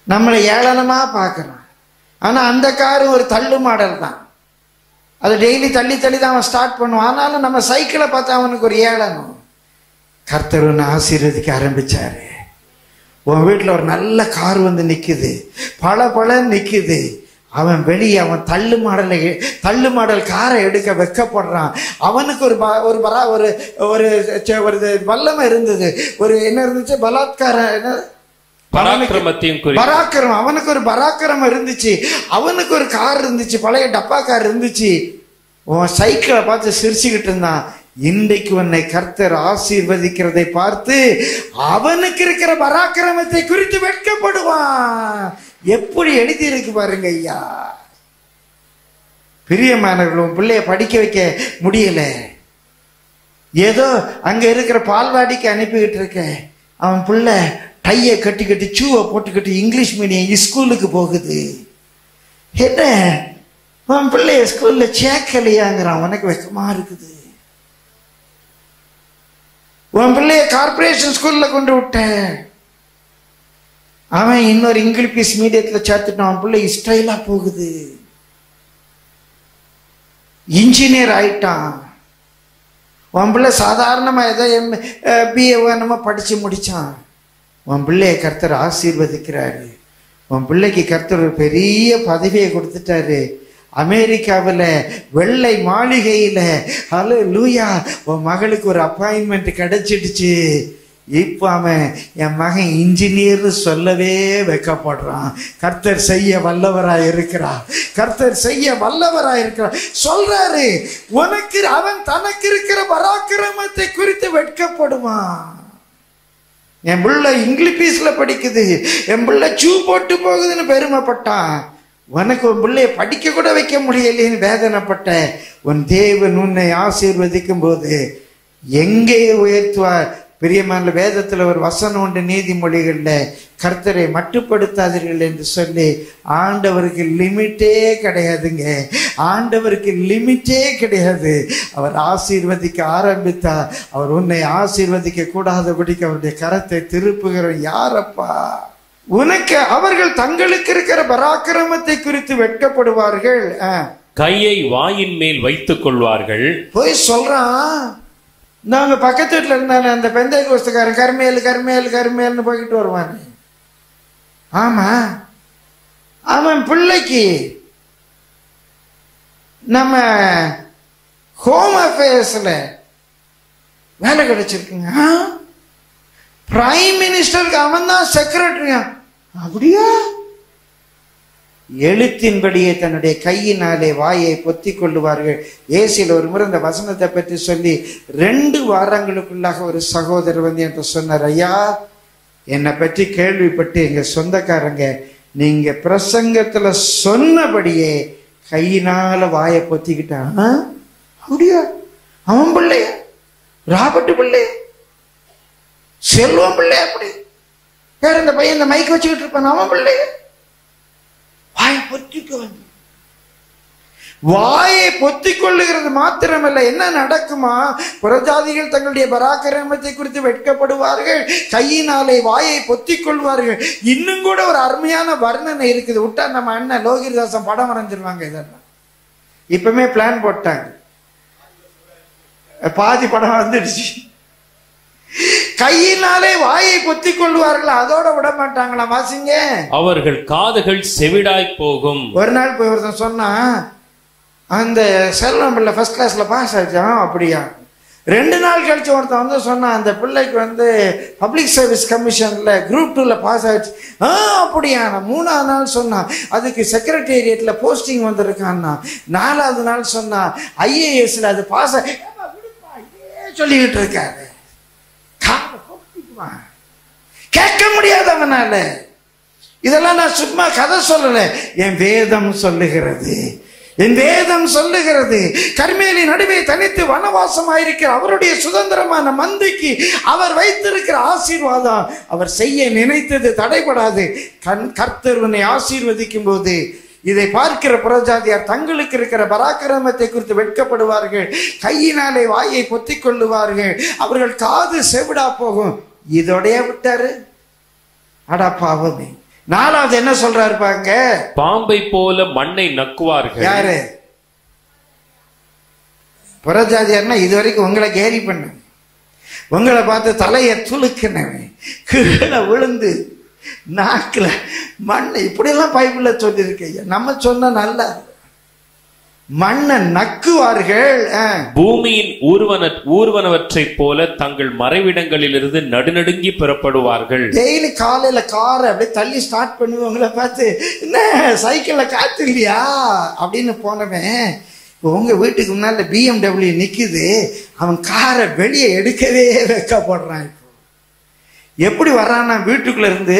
நம்மளை ஏளனமா பார்க்கிறான். ஆனா அந்த காரு ஒரு தள்ளு மாடல் தான், அது டெய்லி தள்ளி தள்ளி தான் அவன் ஸ்டார்ட் பண்ணுவான். ஆனாலும் நம்ம சைக்கிளை பார்த்தா அவனுக்கு ஒரு ஏளனம். கர்த்தர் ஒன்று ஆசீர்வதிக்க ஆரம்பிச்சாரு. உன் வீட்டில் ஒரு நல்ல கார் வந்து நிற்குது, பல நிற்குது. அவன் வெளியே அவன் தள்ளு மாடல் காரை எடுக்க வெட்கப்படுறான். அவனுக்கு ஒரு வல்லமை இருந்தது, ஒரு என்ன இருந்துச்சு, பராக்கிரமம். அவனுக்கு ஒரு பராக்கிரமம் இருந்துச்சு, அவனுக்கு ஒரு கார் இருந்துச்சு, பழைய டப்பா கார் இருந்துச்சு. உன் சைக்கிளை பார்த்து சிரிச்சுக்கிட்டு இருந்தான். இன்றைக்கு உன்னை கர்த்தர் ஆசீர்வதிக்கிறதை பார்த்து அவனுக்கு இருக்கிற பராக்கிரமத்தை குறித்து வெட்கப்படுவான். எப்படி எழுதி இருக்கு பாருங்க ஐயா. பிரியமானவர்களும், பிள்ளைய படிக்க வைக்க முடியல, ஏதோ அங்க இருக்கிற பால்வாடிக்கு அனுப்பிக்கிட்டு இருக்க. அவன் பிள்ளை டையை கட்டிக்கிட்டு சூவை போட்டுக்கிட்டு இங்கிலீஷ் மீடியம் ஸ்கூலுக்கு போகுது. என்ன, அவன் பிள்ளைய ஸ்கூல்ல சேர்க்கலையாங்கிறான். உனக்கு வெக்கமா இருக்குது. உன் பிள்ளைய கார்பரேஷன் ஸ்கூல்ல கொண்டு விட்ட, அவன் இன்னொரு இங்கிலீஷ் மீடியத்துல சேர்த்துட்டான். அவன் பிள்ளை ஸ்டைலா போகுது, இன்ஜினியர் ஆயிட்டான். உன் பிள்ளை சாதாரணமா ஏதோ BA நம்ம படிச்சு முடிச்சான். உன் பிள்ளைய கர்த்தர் ஆசீர்வதிக்கிறாரு. உன் பிள்ளைக்கு கர்த்தர் ஒரு பெரிய பதவியை கொடுத்துட்டாரு. அமெரிக்காவில் வெள்ளை மாளிகையில், ஹல்லேலூயா, உன் மகளுக்கு ஒரு அப்பாயின்மெண்ட் கிடைச்சிடுச்சு. இப்போ அவன் என் மகன் இன்ஜினியர் சொல்லவே வெட்கப்படுறான். கர்த்தர் செய்ய வல்லவராய் இருக்கிறார், கர்த்தர் செய்ய வல்லவராய் இருக்கிறார் சொல்றாரு. உனக்கு அவன் தனக்கு இருக்கிற பராக்கிரமத்தை குறித்து வெட்கப்படுவான். என் பிள்ளை இங்கிலீஷ்ல படிக்குது, என் பிள்ளை சூ போட்டு போகுதுன்னு பெருமைப்பட்டான். உனக்கு உன் பிள்ளைய படிக்க கூட வைக்க முடியலேன்னு வேதனைப்பட்ட. உன் தேவன் உன்னை ஆசீர்வதிக்கும் போது எங்கே உயர்த்துவார்? பிரியமான வேதத்தில் ஒரு வசனம் உண்டு, நீதிமொழிகள்ல, கர்த்தரை மட்டுப்படுத்தாதீர்கள் என்று சொல்லி. ஆண்டவருக்கு லிமிட்டே கிடையாதுங்க, ஆண்டவருக்கு லிமிட்டே கிடையாது. அவர் ஆசீர்வதிக்க ஆரம்பித்தா அவர் உன்னை ஆசீர்வதிக்க கூடாதபடிக்கு அவருடைய கரத்தை திருப்புகிற யாரப்பா? உனக்கு அவர்கள் தங்களுக்கு இருக்கிற பராக்கிரமத்தை குறித்து வெட்கப்படுவார்கள். கையை வாயின் மேல் வைத்துக் கொள்வார்கள். போய் சொல்றான், நாங்க பக்கத்து வீட்டுல இருந்தானே அந்த பெந்தை கோஸ்துக்காரன், கருமேல்னு போய்கிட்டு வருவான். ஆமா, அவன் பிள்ளைக்கு நம்ம ஹோம் அஃபேர்ஸ்ல வேலை கிடைச்சிருக்குங்க. பிரைம் மினிஸ்டருக்கு அவன் தான் செக்ரட்டரியா? அப்படியா? எழுத்தின்படியே தன்னுடைய கையினாலே வாயை பொத்திக் கொள்ளுவார்கள். ஏசில ஒரு முறை இந்த வசனத்தை பற்றி சொல்லி 2 வாரங்களுக்குள்ளாக ஒரு சகோதரர் வந்து என்று சொன்னார், ஐயா, என்னை பற்றி கேள்விப்பட்டு எங்க சொந்தக்காரங்க நீங்க பிரசங்கத்துல சொன்னபடியே கையினால வாயை பொத்திக்கிட்டான். அப்படியா? அவன் பிள்ளைய, ராபர்ட் பிள்ளைய, செல்வம் பிள்ளை, அப்படி வேற இந்த பையன் இந்த மைக் வச்சுக்கிட்டு இருப்பான், அவன் பிள்ளைய. வாயை பொத்திக்க, வாயை பொத்திக் கொள்ளுகிறது மாத்திரமல்ல, என்ன நடக்குமா? புறஜாதிகள் தங்களுடைய பராக்கிரமத்தை குறித்து வெட்கப்படுவார்கள், கையினாலே வாயை பொத்திக் கொள்வார்கள். இன்னும் கூட ஒரு அருமையான வர்ணனை இருக்குது. விட்டா நம்ம அண்ணன் லோகிதாசன் படம் வரைஞ்சிருவாங்க. இதெல்லாம் இப்பவுமே பிளான் போட்டாங்க, பாதி படம் வந்துடுச்சு. கையினாலே வாயை பொத்திக் கொள்வார்கள், அதோட விட மாட்டாங்களா? வாசிங்க. அவர்கள் காதுகள் செவிடாய் போகும். ஒரு நாள் போய் ஒருத்தன் சொன்னா, அந்த செல்வம் பிள்ளை ஃபர்ஸ்ட் கிளாஸ்ல பாஸ் ஆயிடுச்சான். அப்படியா? 2 நாள் கழிச்சு ஒருத்தன் வந்து சொன்னா, அந்த பிள்ளைக்கு வந்து பப்ளிக் சர்வீஸ் கமிஷன்ல குரூப் 2ல பாஸ் ஆயிடுச்சு. அப்படியா? 3ஆவது நாள் சொன்னா, அதுக்கு செக்ரட்டேரியட்ல போஸ்டிங் வந்திருக்கான்னா. 4ஆவது நாள் சொன்னா, IASல அது பாஸ் சொல்லிக்கிட்டு இருக்காரு. கேட்க முடியாது அவனால. இதெல்லாம் நான் சும்மா கதை சொல்லல, என் வேதம் சொல்லுகிறது. என் வேதம் சொல்லுகிறது, கர்மேலின் நடுவே தனித்து வனவாசமாயிருக்கிற அவருடைய சுதந்திரமான மந்தைக்கு அவர் வைத்திருக்கிற ஆசீர்வாதம், அவர் செய்ய நினைத்தது தடைபடாது. கர்த்தர் உன்னை ஆசீர்வதிக்கும் போது இதை பார்க்கிற புறஜாதியார் தங்களுக்கு இருக்கிற பராக்கிரமத்தை குறித்து வெட்கப்படுவார்கள், கையினாலே வாயை பொத்திக் கொள்ளுவார்கள், அவர்கள் காது செவிடா போகும். இதோடைய விட்டாரு. அடா பாவமே. 4ஆவது என்ன சொல்றாரு பாங்க? பாம்பை போல மண்ணை நக்குவார்கள். யாரு? புறஜாதியார்னா இதுவரைக்கும் உங்களை கேலி பண்ண, உங்களை பார்த்து தலையை துளுக்கினவன், கீழே விழுந்து நாக்குல மண்ணை இப்படியெல்லாம் பைபிள்ல சொல்லியிருக்கீங்க. நம்ம சொன்ன நல்ல மண்ணை நக்குவார்கள். பூமியின் ஊர்வனவற்றை போல தங்கள் மறைவிடங்களிலிருந்து நடுநடுங்கி புறப்படுவார்கள். டெய்லி காலையில காரை அப்படியே தள்ளி ஸ்டார்ட் பண்ணுவவங்களை பார்த்து, என்ன சைக்கிள்ல காத்து இல்லையா அப்படின்னு போனவன், உங்க வீட்டுக்கு முன்னால BMW நிக்குது, அவன் காரை வெளியே எடுக்கவே வைக்கப்படுறான். இப்போ எப்படி வர்றான்னா, வீட்டுக்குள்ள இருந்து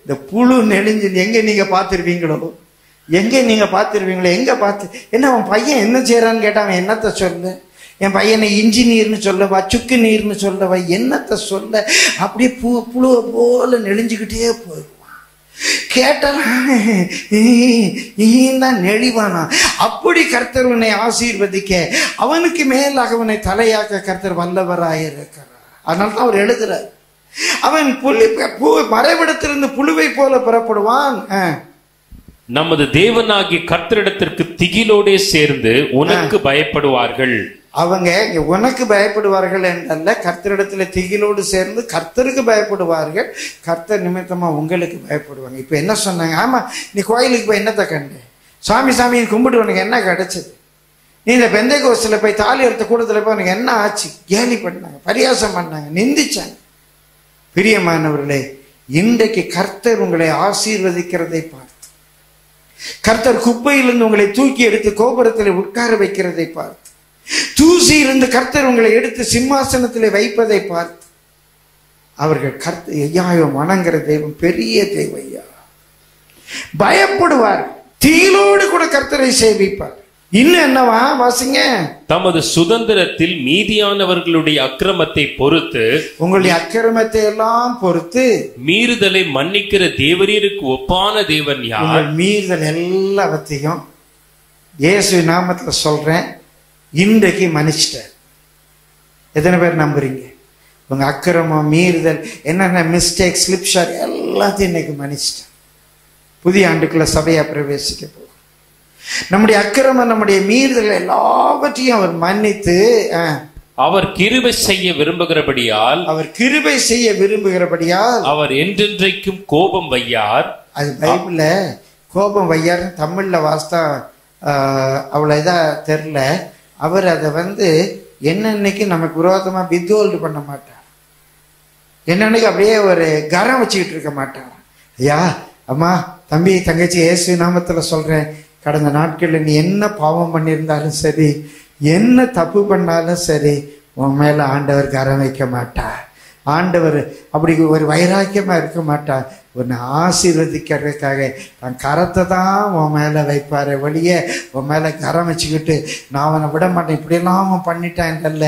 இந்த புழு நெளிஞ்சு எங்க நீங்க பார்த்துருவீங்களோ, எங்க நீங்க பார்த்துருவீங்களோ, எங்க பார்த்து என்ன அவன் பையன் என்ன செய்யறான்னு கேட்டா, அவன் என்னத்த சொல்ல? என் பையனை இன்ஜினியர்னு சொல்லவா, சுக்கு நீர்னு சொல்லவா, என்னத்த சொல்ல? அப்படியே புழுவை போல நெளிஞ்சுக்கிட்டே போயிடுவான். கேட்டான் நெளிவானா. அப்படி கர்த்தர் உன்னை ஆசீர்வதிக்க, அவனுக்கு மேலாக அவனை தலையாக்க கர்த்தர் வல்லவராயிருக்கிறார். அதனால தான் அவர் எழுதுறார், அவன் மறைவிடத்திலிருந்து புழுவை போல புறப்படுவான். நமது தேவனாகிய கர்த்தரிடத்திற்கு திகிலோடே சேர்ந்து உனக்கு பயப்படுவார்கள். அவங்க உனக்கு பயப்படுவார்கள் என்றல்ல, கர்த்தரிடத்துல திகிலோடு சேர்ந்து கர்த்தருக்கு பயப்படுவார்கள். கர்த்தர் நிமித்தமா உங்களுக்கு பயப்படுவாங்க. இப்ப என்ன சொன்னாங்க? ஆமா, நீ கோயிலுக்கு போய் என்னத்தை கண்டு சாமி கும்பிட்டு உனக்கு என்ன கிடைச்சது? நீ இந்த பெந்தைகோஸ்துல போய் தாலி எடுத்த கூடத்துல போய் உனக்கு என்ன ஆச்சு? கேலி பண்ணாங்க, பரியாசம் பண்ணாங்க, நிந்திச்சாங்க. பிரியமானவர்களே, இன்றைக்கு கர்த்தர் உங்களை ஆசீர்வதிக்கிறதை பார்த்து, கர்த்தர் குப்பையிலிருந்து உங்களை தூக்கி எடுத்து கோபுரத்தில் உட்கார வைக்கிறதை பார்த்து, தூசியிலிருந்து கர்த்தர் உங்களை எடுத்து சிம்மாசனத்தில் வைப்பதை பார்த்து, அவர்கள் கர்த்தர் ஐயா வணங்குற தெய்வம் பெரிய தெய்வம் ஐயா பயப்படுவார். தீலோடு கூட கர்த்தரை சேவிப்பார். இன்னும் என்னவா வாசிங்க? தமது சுதந்திரத்தில் மீதியானவர்களுடைய அக்கிரமத்தை பொறுத்து, உங்களுடைய அக்கிரமத்தை எல்லாம் பொறுத்து மீறுதலை மன்னிக்கிற தேவரீருக்கு ஒப்பான தேவன் யார்? மீறுதல் எல்லாவற்றையும் இயேசு நாமத்துல சொல்றேன், இன்றைக்கு மன்னிச்சிட்டார். எத்தனை பேர் நம்புறீங்க? உங்க அக்கிரமம், மீறுதல், என்னென்ன மிஸ்டேக், ஸ்லிப் ஷாட் எல்லாத்தையும் இன்னைக்கு மன்னிச்சிட்டார். புதிய ஆண்டுக்குள்ள சபையா பிரவேசிக்க போகும். நம்முடைய அக்கிரமம், நம்முடைய மீறுதல் எல்லாவற்றையும் அவர் மன்னித்து, அவர் கிருபை செய்ய விரும்புகிறபடியால், அவர் என்றென்றைக்கும் கோபம் வையார். அது பைபிள்ல கோபம் வையார், தமிழ்ல வாஸ்தா அவ்வளவு இதா தெரியல. அவர் அதை என்னன்னைக்கு நமக்கு விரோதமா வித்ஹோல்டு பண்ண மாட்டார். என்னன்னைக்கு அப்படியே ஒரு கரம் வச்சுக்கிட்டு இருக்க மாட்டார். ஐயா, அம்மா, தம்பி, தங்கச்சி, இயேசு நாமத்துல சொல்றேன், கடந்த நாட்களில் நீ என்ன பாவம் பண்ணியிருந்தாலும் சரி, என்ன தப்பு பண்ணாலும் சரி, உன் மேல ஆண்டவர் கரம் வைக்க மாட்டார். ஆண்டவர் அப்படி ஒரு வைராக்கியமா இருக்க மாட்டார். உன்னை ஆசீர்வதிக்கிறதுக்காக தன் கரத்தை தான் உன் மேலே வைப்பார். வழியே உன் மேலே கரம் வச்சுக்கிட்டு நான் அவனை விட மாட்டேன், இப்படியெல்லாம் அவன் பண்ணிட்டான்ல.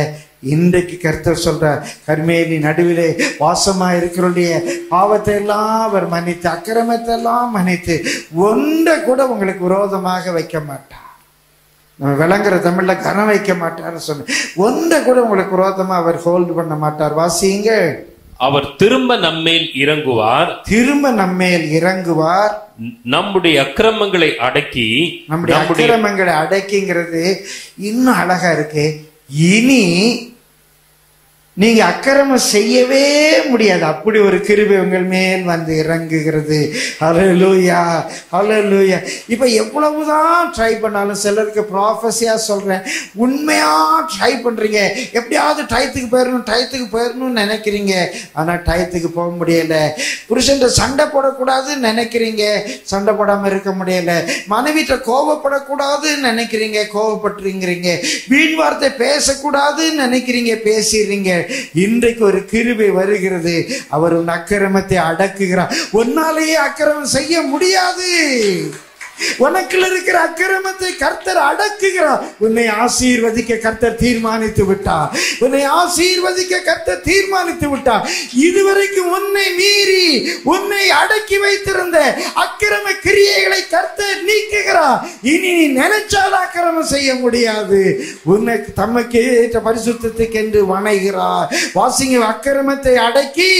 இன்றைக்கு கர்த்தர் சொல்ற, கர்மேலி நடுவிலே வாசமா இருக்கிறோடைய பாவத்தை எல்லாம் அவர் மன்னித்து, அக்கிரமத்தை எல்லாம் மன்னித்து, ஒன்றை கூட உங்களுக்கு விரோதமாக வைக்க மாட்டார். நம்ம விளங்குற தமிழ்ல கனம் வைக்க மாட்டார்னு சொன்ன, ஒன்றை கூட உங்களுக்கு விரோதமா அவர் ஹோல்டு பண்ண மாட்டார். வாசிங்க. அவர் திரும்ப நம்மேல் இறங்குவார், திரும்ப நம்மேல் இறங்குவார், நம்முடைய அக்கிரமங்களை அடக்கி. நம்முடைய அக்கிரமங்களை அடக்கிங்கிறது இன்னும் அழகா இருக்கு. இனி நீங்க அக்கிரமம் செய்யவே முடியாது, அப்படி ஒரு கிருபை உங்கள் மேல் வந்து இறங்குகிறது. ஹல்லேலூயா, ஹல்லேலூயா. இப்ப எவ்வளவுதான் ட்ரை பண்ணாலும், சிலருக்கு ப்ராஃபஸியா சொல்றேன், உண்மையா ட்ரை பண்றீங்க, எப்படியாவது டயத்துக்கு போயிடணும்னு நினைக்கிறீங்க, ஆனா டயத்துக்கு போக முடியல. புருஷன் சண்டை போடக்கூடாதுன்னு நினைக்கிறீங்க, சண்டை போடாம இருக்க முடியல. மனைவிட்ட கோபப்படக்கூடாதுன்னு நினைக்கிறீங்க, கோபப்பட்டுறீங்க. வீண் வார்த்தை பேசக்கூடாதுன்னு நினைக்கிறீங்க, பேசிடுறீங்க. இன்றைக்கு ஒரு கிருபை வருகிறது, அவர் உன் அக்கிரமத்தை அடக்குகிறார். உன்னாலேயே அக்கிரமம் செய்ய முடியாது, உனக்குள்ள இருக்கிற அக்கிரமத்தை கர்த்தர் அடக்குகிறார். உன்னை ஆசீர்வதிக்க கர்த்தர் தீர்மானித்து விட்டார், உன்னை ஆசீர்வதிக்க கர்த்தர் தீர்மானித்து விட்டார். இதுவரைக்கும் உன்னை மீறி உன்னை அடக்கி வைத்திருந்த அக்கிரம கிரியைகளை கர்த்தர் நீக்குகிறார். இனி நீ நினைச்சால் அக்கிரமம் செய்ய முடியாது. உன்னை தமக்கு ஏற்ற பரிசுத்தத்துக்கு என்று வணைகிறார். வாசிங்க. அக்கிரமத்தை அடக்கி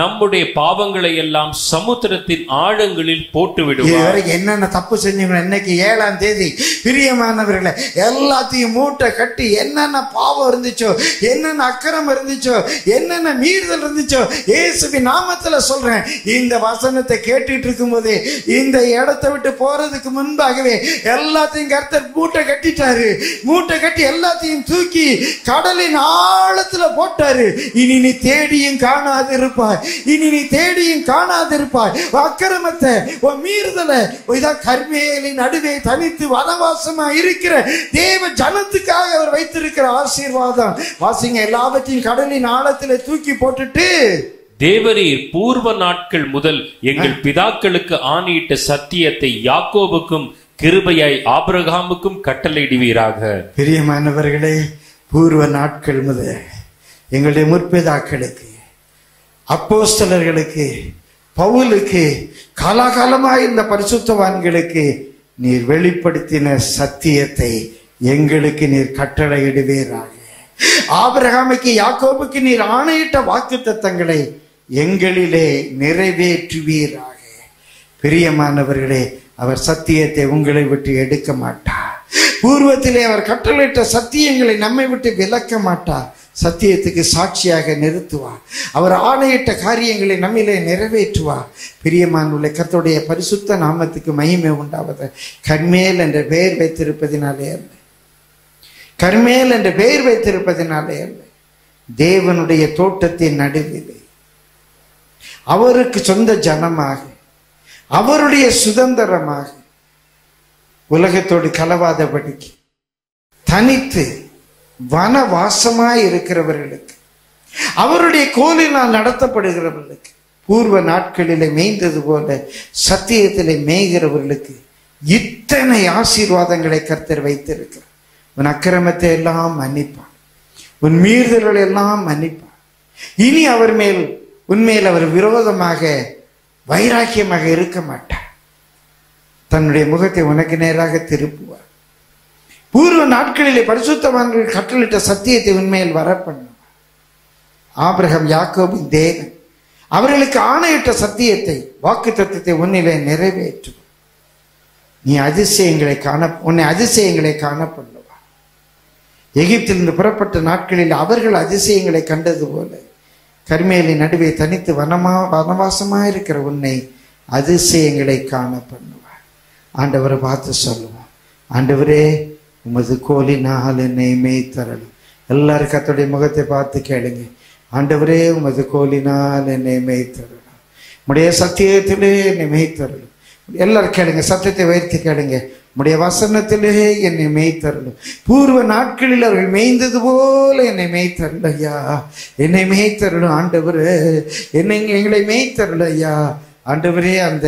நம்முடைய பாவங்களை எல்லாம் சமுத்திரத்தின் ஆழங்களில் போட்டு விடுவார். என்னென்ன தப்பு செஞ்சீங்க, இன்னைக்கு 7ஆம் தேதி, பிரியமானவர்களே, எல்லாத்தையும் மூட்டை கட்டி என்னென்ன பாவம் இருந்துச்சோ, என்னென்ன அக்கிரமம் இருந்துச்சோ, என்னென்ன மீறுதல் இருந்துச்சோ, இயேசுவின் நாமத்துல சொல்றேன், இந்த வசனத்தை கேட்டுட்டு இருக்கும் போதே, இந்த இடத்தை விட்டு போறதுக்கு முன்பாகவே எல்லாத்தையும் கர்த்தர் மூட்டை கட்டிட்டாரு. மூட்டை கட்டி எல்லாத்தையும் தூக்கி கடலின் ஆழத்துல போட்டாரு. இனி நீ தேடியும் காணாது இருப்பாய், இனி நீ தேடியும் காணாது இருப்பாய். அக்கிரமத்தை, மீறுதலை, கர்மேலின் நடுவே தனித்து வனவாசமா இருக்கிற தேவ ஜனத்துக்காக அவர் வைத்திருக்கிற ஆசீர்வாதம். வாசிங்க. எல்லாவற்றையும் கடலின் ஆழத்தில் தூக்கி போட்டுட்டு, தேவரீர் பூர்வ நாட்கள் முதல் எங்கள் பிதாக்களுக்கு ஆணையிட்ட சத்தியத்தை யாக்கோபுக்கும் கிருபையாய் ஆபிரகாமுக்கும் கட்டளையிடுவீராக. பிரியமானவர்களே, பூர்வ நாட்கள் முதல் எங்களுடைய முற்பிதாக்களுக்கு, அப்போஸ்தலர்களுக்கு, பவுலுக்கு, காலாகாலமாய் இந்த பரிசுத்தவான்களுக்கு நீர் வெளிப்படுத்தின சத்தியத்தை எங்களுக்கு நீர் கட்டளையிடுவீராக. ஆபிரகாமுக்கு, யாக்கோபுக்கு நீர் ஆணையிட்ட வாக்குத்தத்தங்களை எங்களிலே நிறைவேற்றுவீராக. பிரியமானவர்களே, அவர் சத்தியத்தை உங்களை விட்டு எடுக்க மாட்டார். பூர்வத்திலே அவர் கட்டளையிட்ட சத்தியங்களை நம்மை விட்டு விலக்க மாட்டார். சத்தியத்துக்கு சாட்சியாக நிறுத்துவார். அவர் ஆணையிட்ட காரியங்களை நம்மிலே நிறைவேற்றுவார். பிரியமானுள்ள கர்த்தருடைய பரிசுத்த நாமத்துக்கு மகிமை உண்டாவது. கர்மேல் என்ற பெயர் வைத்திருப்பதினாலே அல்ல, கர்மேல் என்ற பெயர் வைத்திருப்பதினாலே அல்ல, தேவனுடைய தோட்டத்தின் நடுவிலே அவருக்கு சொந்த ஜனமாக, அவருடைய சுதந்திரமாக, உலகத்தோடு கலவாதபடிக்கு தனித்து வனவாசமாய் இருக்கிறவர்களுக்கு, அவருடைய கோலினால் நடத்தப்படுகிறவர்களுக்கு, பூர்வ நாட்களிலே மேய்ந்தது போல சத்தியத்திலே மேய்கிறவர்களுக்கு இத்தனை ஆசீர்வாதங்களை கர்த்தர் வைத்திருக்கிறார். உன் அக்கிரமத்தை எல்லாம் மன்னிப்பார், உன் மீறுதல்களை எல்லாம் மன்னிப்பார். இனி அவர் மேல், உன்மேல் அவர் விரோதமாக வைராக்கியமாக இருக்க மாட்டார். தன்னுடைய முகத்தை உனக்கு நேராக திருப்புவார். பூர்வ நாட்களிலே பரிசுத்தவான்கள் கட்டளிட்ட சத்தியத்தை உண்மையில் வர பண்ணுவார். ஆபிரகாம், யாக்கோபின் தேவன் அவர்களுக்கு ஆணையிட்ட சத்தியத்தை, வாக்கு தத்தத்தை உன்னிலே நிறைவேற்றும். நீ உன்னை அதிசயங்களை காண பண்ணுவார். எகிப்திலிருந்து புறப்பட்ட நாட்களில் அவர்கள் அதிசயங்களை கண்டது போல கர்மேலின் நடுவே தனித்து வனவாசமா இருக்கிற உன்னை அதிசயங்களை காண பண்ணுவார். ஆண்டவரை பார்த்து சொல்லுவோம், ஆண்டவரே உமது கோலினால் என்னை மேய்த்தரலும். எல்லாரும் கர்த்தருடைய முகத்தை பார்த்து கேளுங்க. ஆண்டவரே உமது கோலினால் என்னை மேய்த்தரலும், உடைய சத்தியத்திலே என்னை மேய்த்தரலும். எல்லாரும் கேளுங்க, சத்தியத்தை வைத்து கேளுங்க. உடைய வசனத்திலே என்னை மேய்த்தரலும். பூர்வ நாட்களில் அவர்கள் மேய்ந்தது போல என்னை மேய்த்தரலும் ஐயா, என்னை மேய்த்தரலும். ஆண்டவரே எங்களை மேய்த்தரலும் ஐயா. ஆண்டவரே, அந்த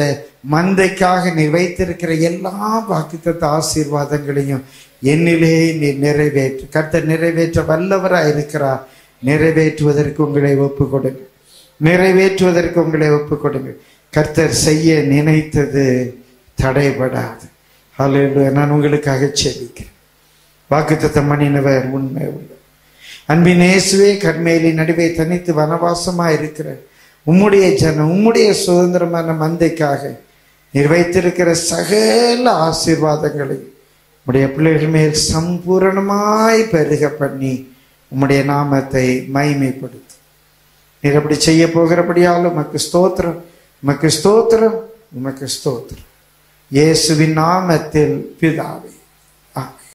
மந்தைக்காக நீ வைத்திருக்கிற எல்லா வாக்குத்தத்த ஆசீர்வாதங்களையும் என்னிலே நீ நிறைவேற்று. கர்த்தர் நிறைவேற்ற வல்லவராய் இருக்கிறார். நிறைவேற்றுவதற்கு உங்களை ஒப்பு கொடுங்க. நிறைவேற்றுவதற்கு உங்களை ஒப்பு கொடுங்க. கர்த்தர் செய்ய நினைத்தது தடைபடாது. ஹல்லேலூயா. நான் உங்களுக்காக செபிக்கிறேன். வாக்குத்தத்தம் பண்ணினவர் உண்மை உள்ள அன்பின் இயேசுவே, கர்மேலி நடுவே தனித்து வனவாசமாக இருக்கிற உம்முடைய ஜனம், உம்முடைய சுதந்திரமான மந்தைக்காக நீர் வைத்திருக்கிற சகல ஆசீர்வாதங்களை உம்முடைய பிள்ளைகள் மேல் சம்பூரணமாய் பெருக பண்ணி உம்முடைய நாமத்தை மகிமைப்படுத்து. நீர் அப்படி செய்ய போகிறபடியாலும் உமக்கு ஸ்தோத்திரம், உமக்கு ஸ்தோத்திரம், உமக்கு ஸ்தோத்திரம். இயேசுவின் நாமத்தில் பிதாவே, ஆமென்.